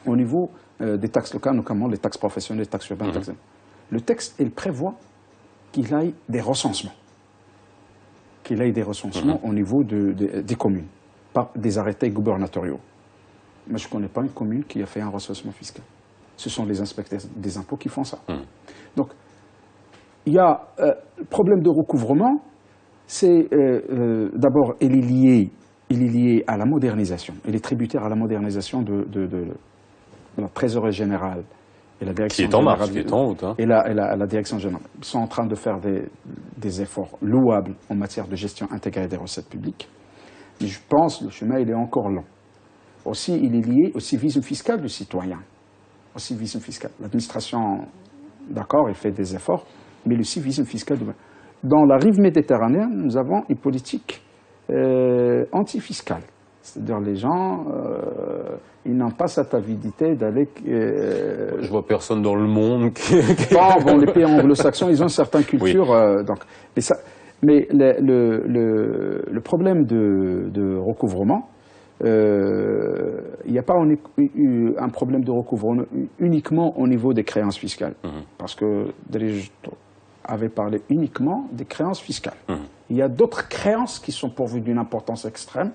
au niveau des taxes locales, notamment les taxes professionnelles, les taxes urbaines. Le texte, il prévoit qu'il y ait des recensements. Au niveau des communes, par des arrêtés gouvernementaux. Mais je ne connais pas une commune qui a fait un recensement fiscal. Ce sont les inspecteurs des impôts qui font ça. Donc, il y a le problème de recouvrement, c'est d'abord, il est lié à la modernisation. Il est tributaire à la modernisation de la trésorerie générale et la direction générale. Qui est en marche, qui est en route. Et la direction générale. Ils sont en train de faire des efforts louables en matière de gestion intégrée des recettes publiques. Mais je pense que le chemin, il est encore long. Aussi, il est lié au civisme fiscal du citoyen. Au civisme fiscal. L'administration, d'accord, elle fait des efforts, mais le civisme fiscal... Dans la rive méditerranéenne, nous avons une politique anti-fiscale. C'est-à-dire les gens, ils n'ont pas cette avidité d'aller... Je vois personne dans le monde qui... Bon, les pays anglo-saxons, ils ont certaines cultures. Mais le problème de recouvrement, il n'y a pas un problème de recouvrement uniquement au niveau des créances fiscales. Parce que Derij avait parlé uniquement des créances fiscales. Il y a d'autres créances qui sont pourvues d'une importance extrême.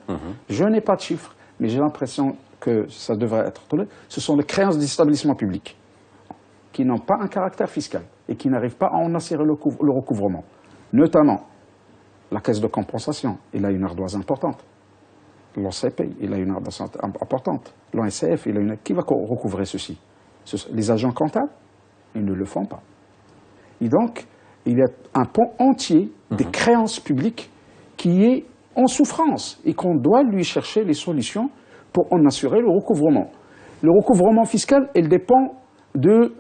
Je n'ai pas de chiffres, mais j'ai l'impression que ça devrait être toléré. Ce sont les créances des établissements publics qui n'ont pas un caractère fiscal et qui n'arrivent pas à en assurer le recouvrement. Notamment, la caisse de compensation, il a une ardoise importante. L'OCP, il a une ardoise importante. L'ONCF, qui va recouvrer ceci? Les agents comptables, ils ne le font pas. Et donc, il y a un pan entier des créances publiques qui est en souffrance et qu'on doit lui chercher les solutions pour en assurer le recouvrement. Le recouvrement fiscal, il dépend de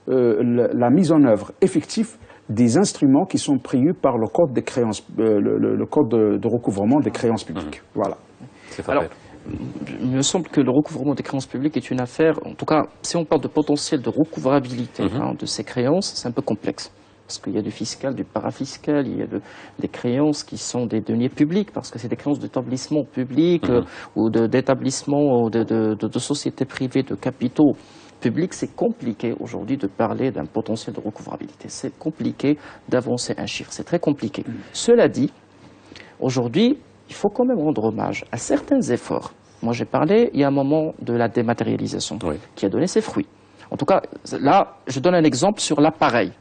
la mise en œuvre effective des instruments qui sont prévus par le code des créances, le code de recouvrement des créances publiques. Voilà. Alors, il me semble que le recouvrement des créances publiques est une affaire, en tout cas, si on parle de potentiel de recouvrabilité de ces créances, c'est un peu complexe. Parce qu'il y a du fiscal, du parafiscal, il y a des créances qui sont des deniers publics, parce que c'est des créances d'établissements publics ou d'établissements ou de sociétés privées, de capitaux publics. C'est compliqué aujourd'hui de parler d'un potentiel de recouvrabilité. C'est compliqué d'avancer un chiffre. C'est très compliqué. Cela dit, aujourd'hui, il faut quand même rendre hommage à certains efforts. Moi, j'ai parlé il y a un moment de la dématérialisation qui a donné ses fruits. En tout cas, là, je donne un exemple sur l'appareil.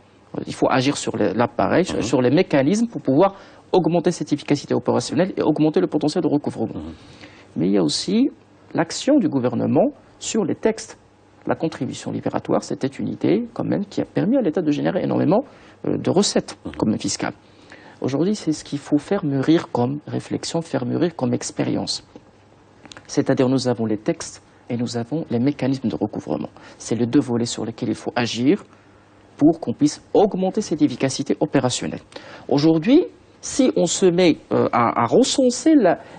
Il faut agir sur l'appareil, sur les mécanismes pour pouvoir augmenter cette efficacité opérationnelle et augmenter le potentiel de recouvrement. Mais il y a aussi l'action du gouvernement sur les textes. La contribution libératoire, c'était une idée quand même qui a permis à l'État de générer énormément de recettes comme fiscales. Aujourd'hui, c'est ce qu'il faut faire mûrir comme réflexion, faire mûrir comme expérience. C'est-à-dire nous avons les textes et nous avons les mécanismes de recouvrement. C'est les deux volets sur lesquels il faut agir pour qu'on puisse augmenter cette efficacité opérationnelle. Aujourd'hui, si on se met à recenser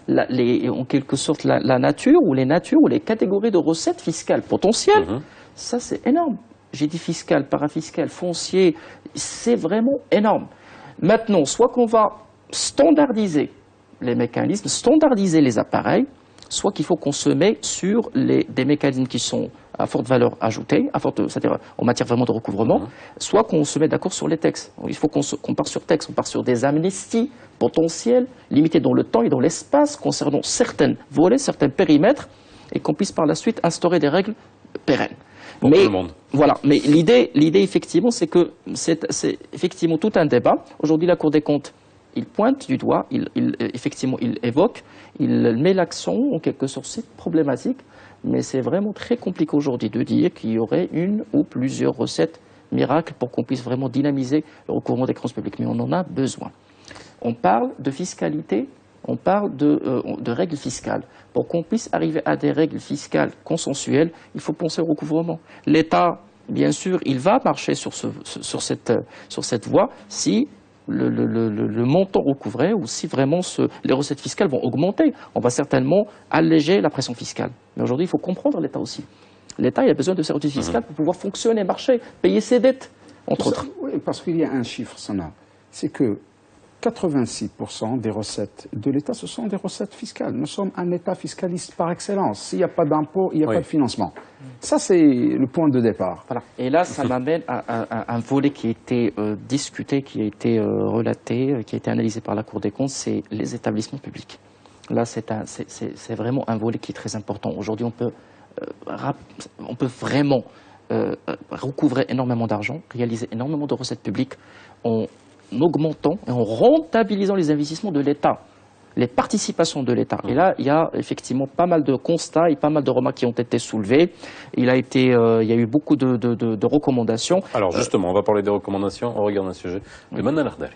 en quelque sorte la nature ou les catégories de recettes fiscales potentielles, ça c'est énorme. J'ai dit fiscal, parafiscal, foncier, c'est vraiment énorme. Maintenant, soit qu'on va standardiser les mécanismes, standardiser les appareils, soit qu'il faut qu'on se met sur des mécanismes qui sont à forte valeur ajoutée, c'est-à-dire en matière vraiment de recouvrement, soit qu'on se met d'accord sur les textes. Il faut qu'on parte sur texte, on part sur des amnisties potentielles, limitées dans le temps et dans l'espace, concernant certains volets, certains périmètres, et qu'on puisse par la suite instaurer des règles pérennes. Pour tout le monde. Voilà. Mais l'idée, effectivement, c'est que c'est effectivement tout un débat. Aujourd'hui, la Cour des comptes, il pointe du doigt, effectivement, il évoque, il met l'accent, en quelque sorte, c'est problématique, mais c'est vraiment très compliqué aujourd'hui de dire qu'il y aurait une ou plusieurs recettes miracles pour qu'on puisse vraiment dynamiser le recouvrement des créances publiques. Mais on en a besoin. On parle de fiscalité, on parle de règles fiscales. Pour qu'on puisse arriver à des règles fiscales consensuelles, il faut penser au recouvrement. L'État, bien sûr, il va marcher sur cette voie si le montant recouvré ou si vraiment les recettes fiscales vont augmenter. On va certainement alléger la pression fiscale. Mais aujourd'hui, il faut comprendre l'État aussi. L'État, il a besoin de ses recettes fiscales pour pouvoir fonctionner, marcher, payer ses dettes, entre autres. Oui, parce qu'il y a un chiffre, Sana, c'est que 86% des recettes de l'État, ce sont des recettes fiscales. Nous sommes un État fiscaliste par excellence. S'il n'y a pas d'impôt, il n'y a pas de financement. Ça, c'est le point de départ. Voilà. Et là, ça m'amène à un volet qui a été discuté, qui a été relaté, qui a été analysé par la Cour des comptes, c'est les établissements publics. Là, c'est vraiment un volet qui est très important. Aujourd'hui, on peut vraiment recouvrer énormément d'argent, réaliser énormément de recettes publiques en augmentant et en rentabilisant les investissements de l'État, les participations de l'État. Et là, il y a effectivement pas mal de constats et pas mal de remarques qui ont été soulevées. Il y a eu beaucoup de recommandations. Alors justement, on va parler des recommandations. On regarde un sujet de Manal Ardari.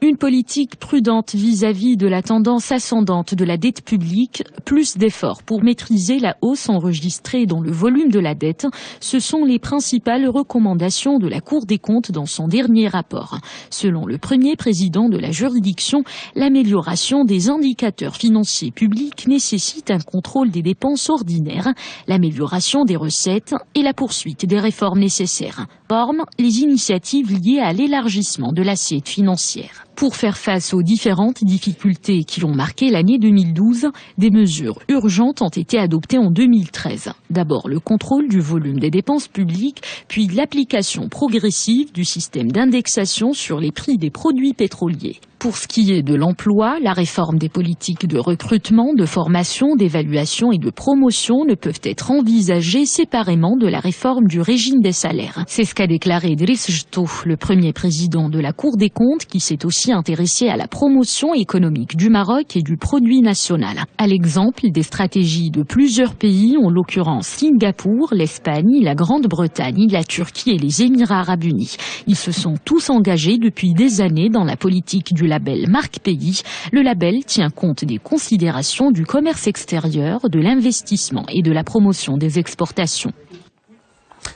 Une politique prudente vis-à-vis de la tendance ascendante de la dette publique, plus d'efforts pour maîtriser la hausse enregistrée dans le volume de la dette, ce sont les principales recommandations de la Cour des comptes dans son dernier rapport. Selon le premier président de la juridiction, l'amélioration des indicateurs financiers publics nécessite un contrôle des dépenses ordinaires, l'amélioration des recettes et la poursuite des réformes nécessaires. Forment les initiatives liées à l'élargissement de l'assiette financière. Pour faire face aux différentes difficultés qui ont marqué l'année 2012, des mesures urgentes ont été adoptées en 2013. D'abord le contrôle du volume des dépenses publiques, puis l'application progressive du système d'indexation sur les prix des produits pétroliers. Pour ce qui est de l'emploi, la réforme des politiques de recrutement, de formation, d'évaluation et de promotion ne peuvent être envisagées séparément de la réforme du régime des salaires. C'est ce qu'a déclaré Driss Jto, le premier président de la Cour des comptes, qui s'est aussi intéressé à la promotion économique du Maroc et du produit national. À l'exemple des stratégies de plusieurs pays, en l'occurrence Singapour, l'Espagne, la Grande-Bretagne, la Turquie et les Émirats arabes unis. Ils se sont tous engagés depuis des années dans la politique du label Marque Pays. Le label tient compte des considérations du commerce extérieur, de l'investissement et de la promotion des exportations.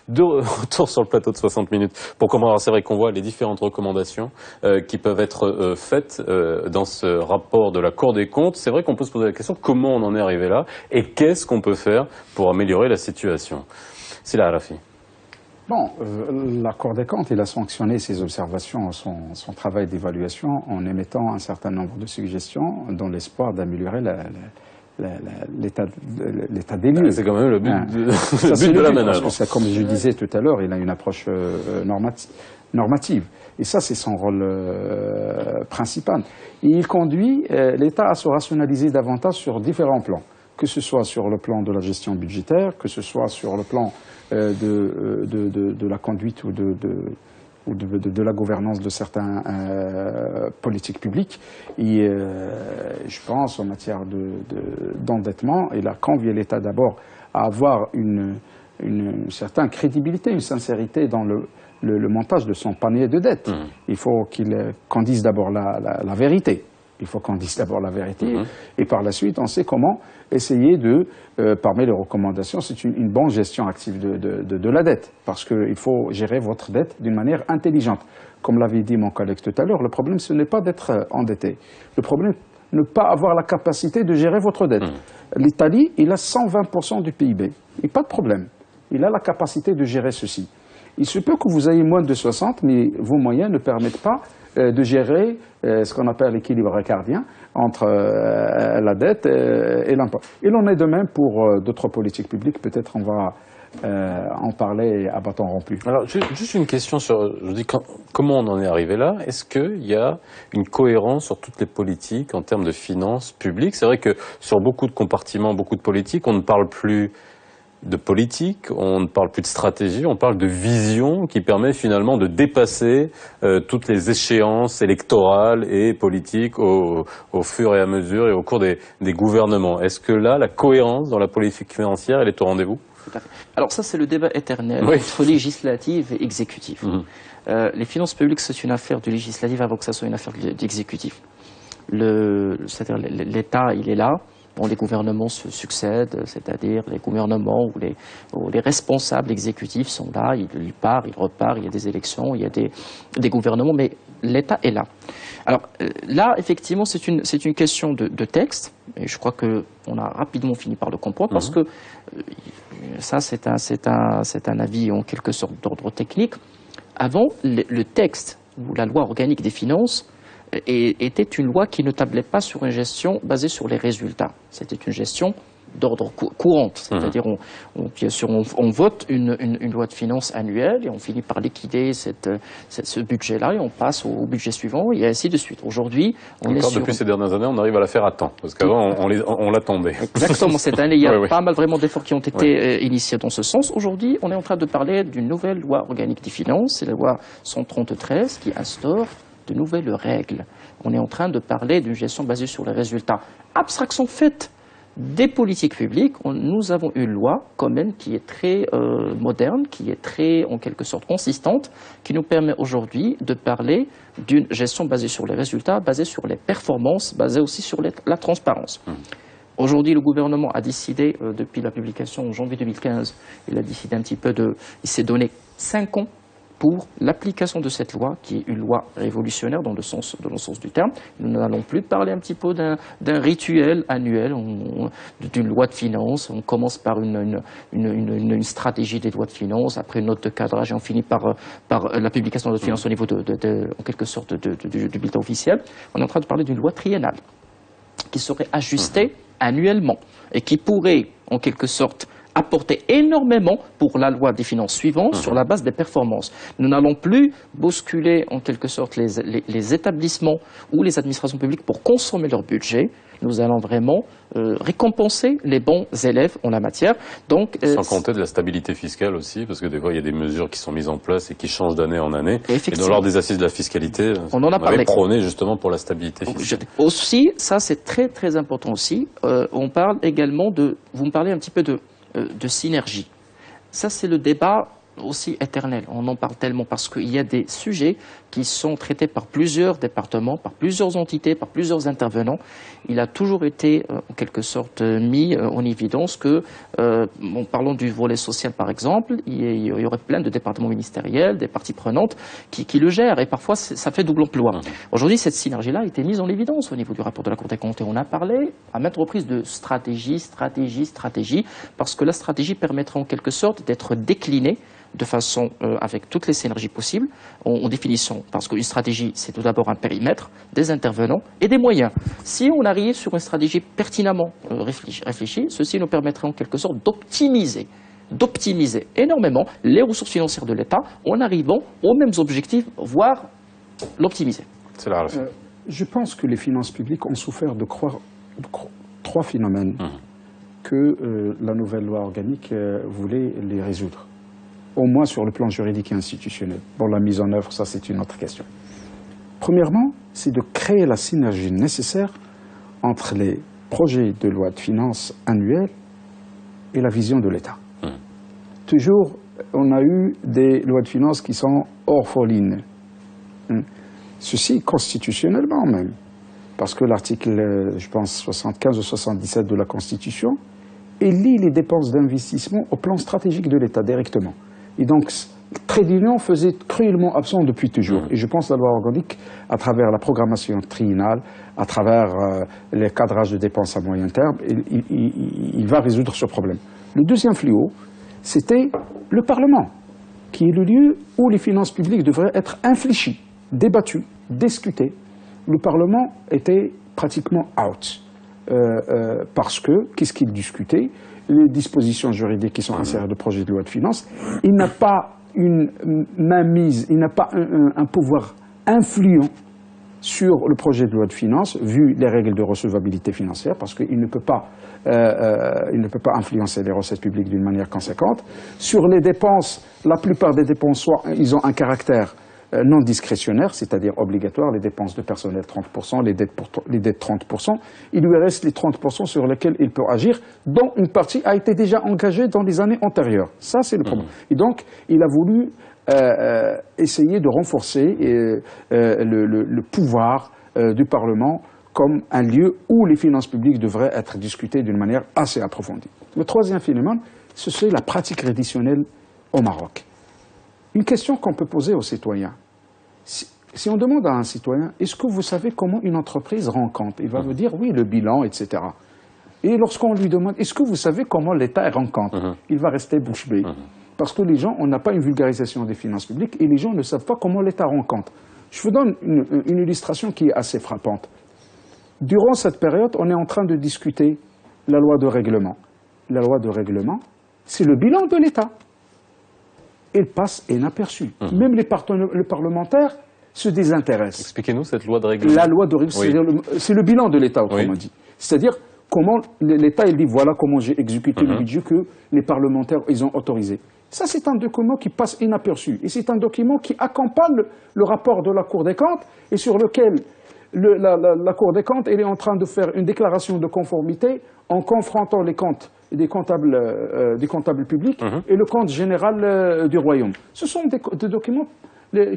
De retour sur le plateau de 60 minutes pour comprendre. C'est vrai qu'on voit les différentes recommandations qui peuvent être faites dans ce rapport de la Cour des comptes. C'est vrai qu'on peut se poser la question comment on en est arrivé là et qu'est-ce qu'on peut faire pour améliorer la situation. C'est là, Rafi. Bon, la Cour des comptes, il a sanctionné ses observations, son travail d'évaluation en émettant un certain nombre de suggestions dans l'espoir d'améliorer l'état des lieux. C'est quand même le but, le but de la manœuvre. Parce que comme je disais tout à l'heure, il a une approche normative. Et ça, c'est son rôle principal. Et il conduit l'État à se rationaliser davantage sur différents plans, que ce soit sur le plan de la gestion budgétaire, que ce soit sur le plan de la conduite ou de la gouvernance de certaines politiques publiques. Et je pense en matière d'endettement, il a convié l'État d'abord à avoir une certaine crédibilité, une sincérité dans le montage de son panier de dettes. Il faut qu'on dise d'abord la vérité. Il faut qu'on dise d'abord la vérité et par la suite, on sait comment essayer parmi les recommandations, c'est une bonne gestion active de la dette parce qu'il faut gérer votre dette d'une manière intelligente. Comme l'avait dit mon collègue tout à l'heure, le problème, ce n'est pas d'être endetté. Le problème, ne pas avoir la capacité de gérer votre dette. L'Italie, il a 120% du PIB. Et pas de problème. Il a la capacité de gérer ceci. Il se peut que vous ayez moins de 60, mais vos moyens ne permettent pas de gérer ce qu'on appelle l'équilibre ricardien entre la dette et l'impôt. Il en est de même pour d'autres politiques publiques. Peut-être on va en parler à bâton rompu. Alors, juste une question sur, comment on en est arrivé là? Est-ce qu'il y a une cohérence sur toutes les politiques en termes de finances publiques? C'est vrai que sur beaucoup de compartiments, beaucoup de politiques, on ne parle plus de politique, on ne parle plus de stratégie, on parle de vision qui permet finalement de dépasser toutes les échéances électorales et politiques au fur et à mesure et au cours des gouvernements. Est-ce que là, la cohérence dans la politique financière, elle est au rendez-vous? Tout à fait. Alors ça, c'est le débat éternel entre législative et exécutif. Les finances publiques, c'est une affaire du législatif avant que ça soit une affaire d'exécutif. C'est-à-dire l'État, il est là. Bon, les gouvernements se succèdent, c'est-à-dire les gouvernements où les responsables exécutifs sont là, ils partent, ils repartent, il y a des élections, il y a des gouvernements, mais l'État est là. Alors là, effectivement, c'est une question de texte, et je crois qu'on a rapidement fini par le comprendre, parce que ça, c'est un avis en quelque sorte d'ordre technique. Avant, le texte ou la loi organique des finances était une loi qui ne tablait pas sur une gestion basée sur les résultats. C'était une gestion d'ordre courante, c'est-à-dire bien sûr on vote une loi de finances annuelle et on finit par liquider ce budget-là et on passe au budget suivant et ainsi de suite. Aujourd'hui, depuis ces dernières années, on arrive à la faire à temps, parce qu'avant on l'attendait. Exactement, cette année il y a pas mal vraiment d'efforts qui ont été initiés dans ce sens. Aujourd'hui, on est en train de parler d'une nouvelle loi organique des finances, c'est la loi 133 qui instaure de nouvelles règles. On est en train de parler d'une gestion basée sur les résultats. Abstraction faite des politiques publiques, nous avons une loi quand même qui est très moderne, qui est très en quelque sorte consistante, qui nous permet aujourd'hui de parler d'une gestion basée sur les résultats, basée sur les performances, basée aussi sur la transparence. Aujourd'hui, le gouvernement a décidé, depuis la publication en janvier 2015, il a décidé un petit peu il s'est donné 5 ans pour l'application de cette loi, qui est une loi révolutionnaire dans le sens du terme. Nous n'allons plus parler un petit peu d'un rituel annuel, d'une loi de finances. On commence par une stratégie des lois de finances, après une note de cadrage, et on finit par la publication de la finance au niveau en quelque sorte du bulletin officiel. On est en train de parler d'une loi triennale qui serait ajustée annuellement et qui pourrait, en quelque sorte, apporter énormément pour la loi des finances suivantes sur la base des performances. Nous n'allons plus bousculer en quelque sorte les établissements ou les administrations publiques pour consommer leur budget. Nous allons vraiment récompenser les bons élèves en la matière. Donc, sans compter de la stabilité fiscale aussi, parce que des fois il y a des mesures qui sont mises en place et qui changent d'année en année. Et dans l'ordre des assises de la fiscalité, on avait prôné justement pour la stabilité fiscale. Aussi, ça c'est très très important aussi. On parle également vous me parlez un petit peu de synergie. Ça, c'est le débat aussi éternel. On en parle tellement parce qu'il y a des sujets qui sont traités par plusieurs départements, par plusieurs entités, par plusieurs intervenants. Il a toujours été, en quelque sorte, mis en évidence que, en parlant du volet social par exemple, il y aurait plein de départements ministériels, des parties prenantes qui le gèrent, et parfois ça fait double emploi. Aujourd'hui, cette synergie-là a été mise en évidence au niveau du rapport de la Cour des comptes, et on a parlé à maintes reprises de stratégie, parce que la stratégie permettrait en quelque sorte d'être déclinée de façon avec toutes les synergies possibles, en définissant, parce qu'une stratégie, c'est tout d'abord un périmètre, des intervenants et des moyens. Si on arrive sur une stratégie pertinemment réfléchie, ceci nous permettrait en quelque sorte d'optimiser énormément les ressources financières de l'État en arrivant aux mêmes objectifs, voire l'optimiser. C'est la Je pense que les finances publiques ont souffert de trois phénomènes que la nouvelle loi organique voulait les résoudre. Au moins sur le plan juridique et institutionnel. Bon, la mise en œuvre, ça c'est une autre question. Premièrement, c'est de créer la synergie nécessaire entre les projets de loi de finances annuels et la vision de l'État. Toujours, on a eu des lois de finances qui sont orphelines. Ceci constitutionnellement même. Parce que l'article, je pense, 75 ou 77 de la Constitution élit les dépenses d'investissement au plan stratégique de l'État directement. Et donc, trait d'union faisait cruellement absent depuis toujours. Et je pense que la loi organique, à travers la programmation triennale, à travers les cadrages de dépenses à moyen terme, il va résoudre ce problème. Le deuxième fléau, c'était le Parlement, qui est le lieu où les finances publiques devraient être infléchies, débattues, discutées. Le Parlement était pratiquement out. Parce que, qu'est-ce qu'il discutait? Les dispositions juridiques qui sont insérées dans le projet de loi de finances, il n'a pas une mainmise, il n'a pas un pouvoir influent sur le projet de loi de finances, vu les règles de recevabilité financière, parce qu'il ne peut pas influencer les recettes publiques d'une manière conséquente. Sur les dépenses, la plupart des dépenses, soit ils ont un caractère non discrétionnaire, c'est-à-dire obligatoire, les dépenses de personnel 30%, les dettes 30%. Il lui reste les 30% sur lesquels il peut agir, dont une partie a été déjà engagée dans les années antérieures. Ça, c'est le problème. Et donc, il a voulu essayer de renforcer le pouvoir du Parlement comme un lieu où les finances publiques devraient être discutées d'une manière assez approfondie. Le troisième phénomène, c'est la pratique traditionnelle au Maroc. Une question qu'on peut poser aux citoyens. Si on demande à un citoyen, est-ce que vous savez comment une entreprise rend compte? Il va vous dire, oui, le bilan, etc. Et lorsqu'on lui demande, est-ce que vous savez comment l'État rend compte? Il va rester bouche bée. Parce que les gens, on n'a pas une vulgarisation des finances publiques et les gens ne savent pas comment l'État rend compte. Je vous donne une illustration qui est assez frappante. Durant cette période, on est en train de discuter la loi de règlement. La loi de règlement, c'est le bilan de l'État. Elle passe inaperçue. Même les parlementaires se désintéressent. Expliquez-nous cette loi de règlement. La loi de règlement, c'est le bilan de l'État, autrement dit. C'est-à-dire comment l'État, il dit voilà comment j'ai exécuté le budget que les parlementaires, ils ont autorisé. Ça, c'est un document qui passe inaperçu. Et c'est un document qui accompagne le rapport de la Cour des comptes et sur lequel la Cour des comptes, elle est en train de faire une déclaration de conformité en confrontant les comptes des comptables publics et le compte général du Royaume. Ce sont des documents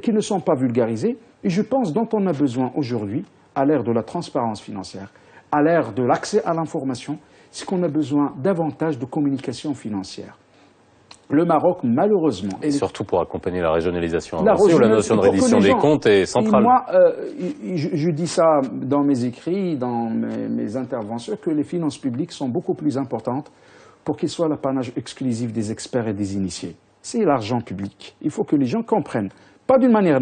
qui ne sont pas vulgarisés et je pense dont on a besoin aujourd'hui, à l'ère de la transparence financière, à l'ère de l'accès à l'information, c'est qu'on a besoin davantage de communication financière. Le Maroc, malheureusement... Et surtout pour accompagner la régionalisation avancée, où la notion de reddition des comptes est centrale. Moi, je dis ça dans mes écrits, dans mes interventions, que les finances publiques sont beaucoup plus importantes pour qu'ils soient l'apanage exclusif des experts et des initiés. C'est l'argent public. Il faut que les gens comprennent, pas d'une manière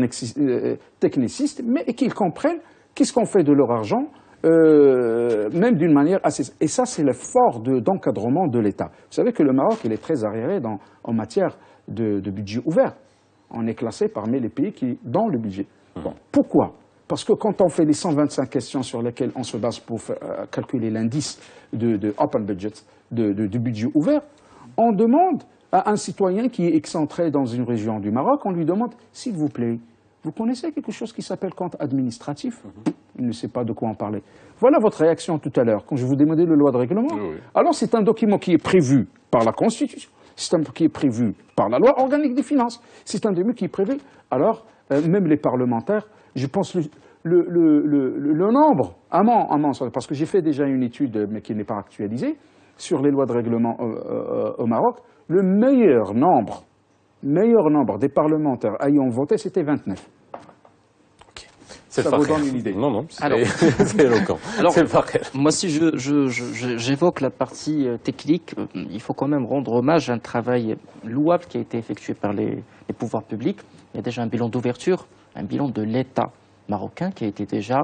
techniciste, mais qu'ils comprennent qu'est-ce qu'on fait de leur argent, même d'une manière assez... Et ça, c'est l'effort d'encadrement de l'État. Vous savez que le Maroc, il est très arriéré en matière de budget ouvert. On est classé parmi les pays qui dans le budget. Bon, pourquoi? Parce que quand on fait les 125 questions sur lesquelles on se base pour calculer l'indice de open budget, du budget ouvert, on demande à un citoyen qui est excentré dans une région du Maroc, on lui demande, s'il vous plaît, vous connaissez quelque chose qui s'appelle compte administratif? Il ne sait pas de quoi en parler. Voilà votre réaction tout à l'heure, quand je vous demandais la loi de règlement. Oui. Alors c'est un document qui est prévu par la Constitution, c'est un document qui est prévu par la loi organique des finances, c'est un document qui est prévu. Alors même les parlementaires, je pense le nombre, à mon sens, parce que j'ai fait déjà une étude, mais qui n'est pas actualisée, sur les lois de règlement au Maroc, le meilleur nombre des parlementaires ayant voté, c'était 29. Ça vous donne une idée. Non, c'est éloquent. Alors, c'est le Fahel. moi, si j'évoque la partie technique, il faut quand même rendre hommage à un travail louable qui a été effectué par les pouvoirs publics. Il y a déjà un bilan d'ouverture, un bilan de l'État marocain qui a été déjà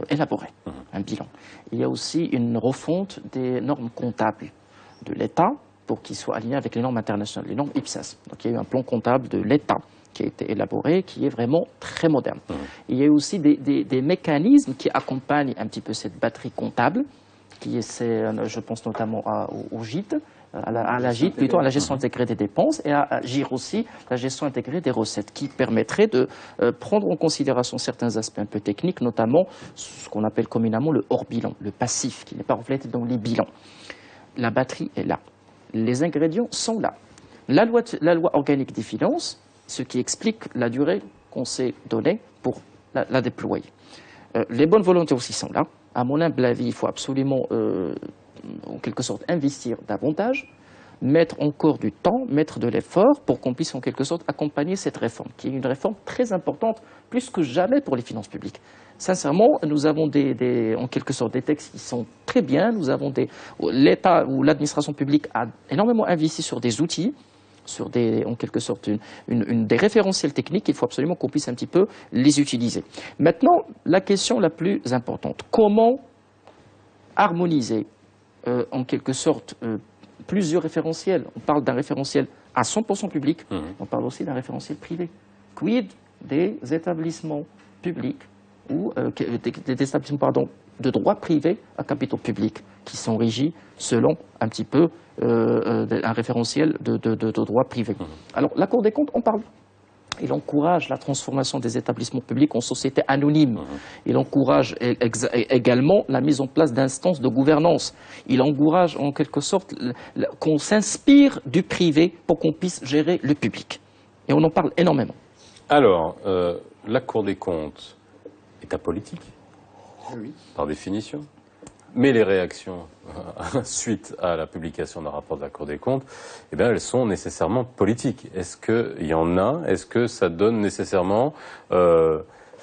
élaboré, un bilan. Il y a aussi une refonte des normes comptables de l'État pour qu'ils soient alignés avec les normes internationales, les normes IPSAS. Donc il y a eu un plan comptable de l'État qui a été élaboré, qui est vraiment très moderne. Il y a aussi des mécanismes qui accompagnent un petit peu cette batterie comptable, je pense notamment au GID, à la GID, plutôt à la gestion intégrée des dépenses, et à GIR aussi, la gestion intégrée des recettes, qui permettrait de prendre en considération certains aspects un peu techniques, notamment ce qu'on appelle communément le hors-bilan, le passif, qui n'est pas reflété dans les bilans. La batterie est là. Les ingrédients sont là. La loi organique des finances, ce qui explique la durée qu'on s'est donnée pour la déployer. Les bonnes volontés aussi sont là. À mon humble avis, il faut absolument, en quelque sorte, investir davantage, mettre encore du temps, mettre de l'effort pour qu'on puisse en quelque sorte accompagner cette réforme, qui est une réforme très importante, plus que jamais pour les finances publiques. Sincèrement, nous avons en quelque sorte des textes qui sont très bien. L'État ou l'administration publique a énormément investi sur des outils, sur en quelque sorte des référentiels techniques. Il faut absolument qu'on puisse un petit peu les utiliser. Maintenant, la question la plus importante, comment harmoniser en quelque sorte plusieurs référentiels. On parle d'un référentiel à 100% public, on parle aussi d'un référentiel privé. Quid des établissements publics ou des établissements de droit privé à capitaux publics qui sont régis selon un petit peu un référentiel de droit privé. Alors, la Cour des comptes, on parle. Il encourage la transformation des établissements publics en sociétés anonymes. Il encourage également la mise en place d'instances de gouvernance. Il encourage en quelque sorte qu'on s'inspire du privé pour qu'on puisse gérer le public. Et on en parle énormément. Alors, la Cour des comptes est apolitique, Oui. par définition. Mais les réactions suite à la publication d'un rapport de la Cour des comptes, eh bien, elles sont nécessairement politiques. Est-ce qu'il y en a? Est-ce que ça donne nécessairement...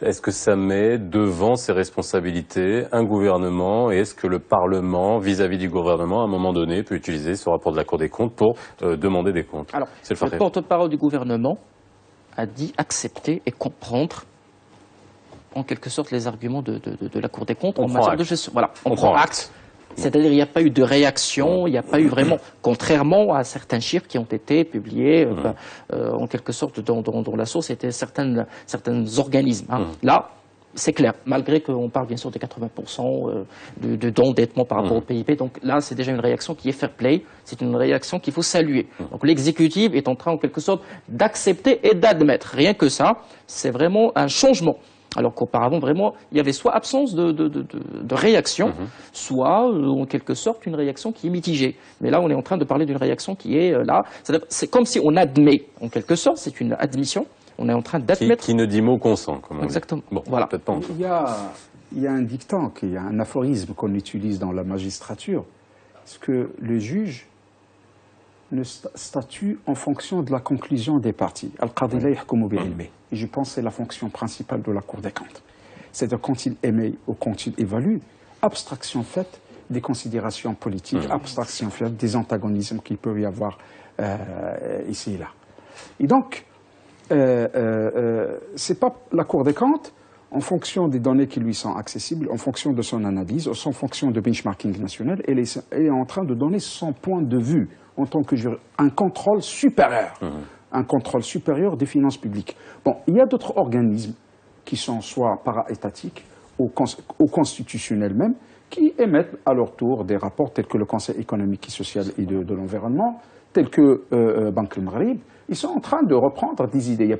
est-ce que ça met devant ses responsabilités un gouvernement? Et est-ce que le Parlement, vis-à-vis du gouvernement, à un moment donné, peut utiliser ce rapport de la Cour des comptes pour demander des comptes? Alors, le porte-parole du gouvernement a dit accepter et comprendre en quelque sorte les arguments de la Cour des comptes en matière de gestion. Voilà, on prend acte. C'est-à-dire qu'il n'y a pas eu de réaction, il n'y a pas eu vraiment, contrairement à certains chiffres qui ont été publiés en quelque sorte dans la source, c'était certains organismes. Là, c'est clair, malgré qu'on parle bien sûr de 80% d'endettement par rapport au PIB. Donc là, c'est déjà une réaction qui est fair play, c'est une réaction qu'il faut saluer. Donc l'exécutif est en train en quelque sorte d'accepter et d'admettre. Rien que ça, c'est vraiment un changement. Alors qu'auparavant, vraiment, il y avait soit absence de réaction, soit, en quelque sorte, une réaction qui est mitigée. Mais là, on est en train de parler d'une réaction qui est là. C'est comme si on admet, en quelque sorte, c'est une admission. On est en train d'admettre... Qui ne dit mot consent, comme on Exactement. dit. Bon, voilà. peut-être pas encore. Il y a un dicton, il y a un aphorisme qu'on utilise dans la magistrature, c'est que le juge ne statue en fonction de la conclusion des parties. Al-Qadi la yahkumu bi'ilmi. Et je pense que c'est la fonction principale de la Cour des comptes. C'est-à-dire quand il émet ou quand il évalue, abstraction faite des considérations politiques, abstraction faite des antagonismes qu'il peut y avoir ici et là. Et donc, c'est pas la Cour des comptes, en fonction des données qui lui sont accessibles, en fonction de son analyse, en fonction de benchmarking national, elle est en train de donner son point de vue en tant que jury, un contrôle supérieur. Un contrôle supérieur des finances publiques. Bon, il y a d'autres organismes qui sont soit para-étatiques ou constitutionnels même, qui émettent à leur tour des rapports tels que le Conseil économique et social et de l'environnement, tels que Banque El Maghrib. Ils sont en train de reprendre des idées. Il y a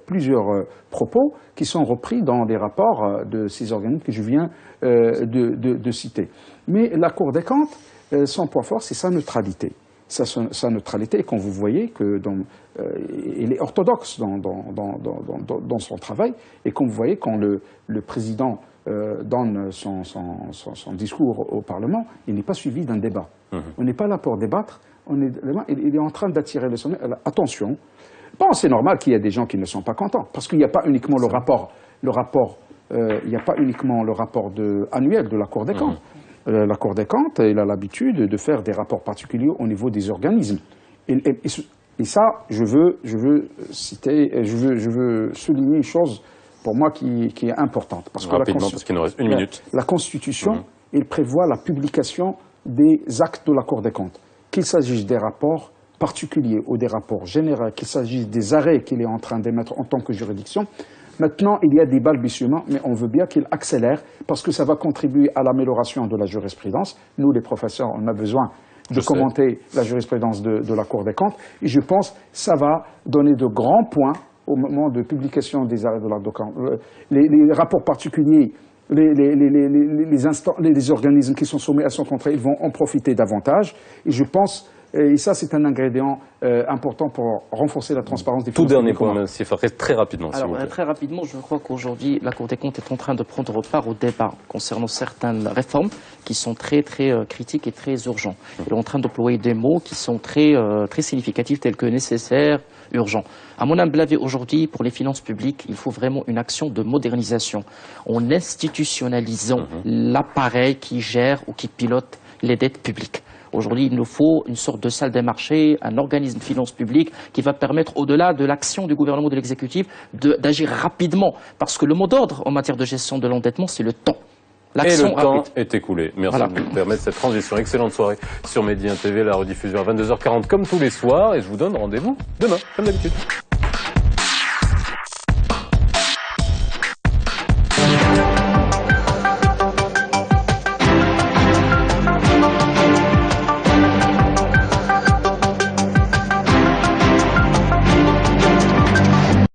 plusieurs propos qui sont repris dans les rapports de ces organismes que je viens de citer. Mais la Cour des comptes, son point fort, c'est sa neutralité. sa neutralité et quand vous voyez que il est orthodoxe dans son travail et quand vous voyez quand le président donne son discours au Parlement, il n'est pas suivi d'un débat. On n'est pas là pour débattre, il est en train d'attirer le sommet. Attention, bon, c'est normal qu'il y ait des gens qui ne sont pas contents, parce qu'il n'y a pas uniquement le rapport annuel de la Cour des comptes. La Cour des comptes, elle a l'habitude de faire des rapports particuliers au niveau des organismes. Et ça, je veux souligner une chose pour moi qui est importante. Parce que rapidement, parce qu'il nous reste une minute. La Constitution, elle prévoit la publication des actes de la Cour des comptes. Qu'il s'agisse des rapports particuliers ou des rapports généraux, qu'il s'agisse des arrêts qu'il est en train d'émettre en tant que juridiction. Maintenant, il y a des balbutiements, mais on veut bien qu'il accélère parce que ça va contribuer à l'amélioration de la jurisprudence. Nous, les professeurs, on a besoin de commenter la jurisprudence de la Cour des comptes. Et je pense que ça va donner de grands points au moment de publication des arrêts de la Cour des comptes. Les rapports particuliers, les organismes qui sont soumis à son contrôle, ils vont en profiter davantage. Et je pense, et ça c'est un ingrédient important pour renforcer la transparence des finances publiques. Tout dernier point, M. Farré, très rapidement. Alors, très rapidement, je crois qu'aujourd'hui, la Cour des comptes est en train de prendre part au débat concernant certaines réformes qui sont très critiques et très urgentes. Elle est en train d'employer des mots qui sont très significatifs, tels que nécessaire, urgent. À mon humble avis, aujourd'hui, pour les finances publiques, il faut vraiment une action de modernisation en institutionnalisant l'appareil qui gère ou qui pilote les dettes publiques. Aujourd'hui, il nous faut une sorte de salle des marchés, un organisme de finances publiques qui va permettre, au-delà de l'action du gouvernement ou de l'exécutif, d'agir rapidement. Parce que le mot d'ordre en matière de gestion de l'endettement, c'est le temps. Et le temps est écoulé. Merci de nous permettre cette transition. Excellente soirée sur Medi 1 TV, la rediffusion à 22h40 comme tous les soirs. Et je vous donne rendez-vous demain, comme d'habitude.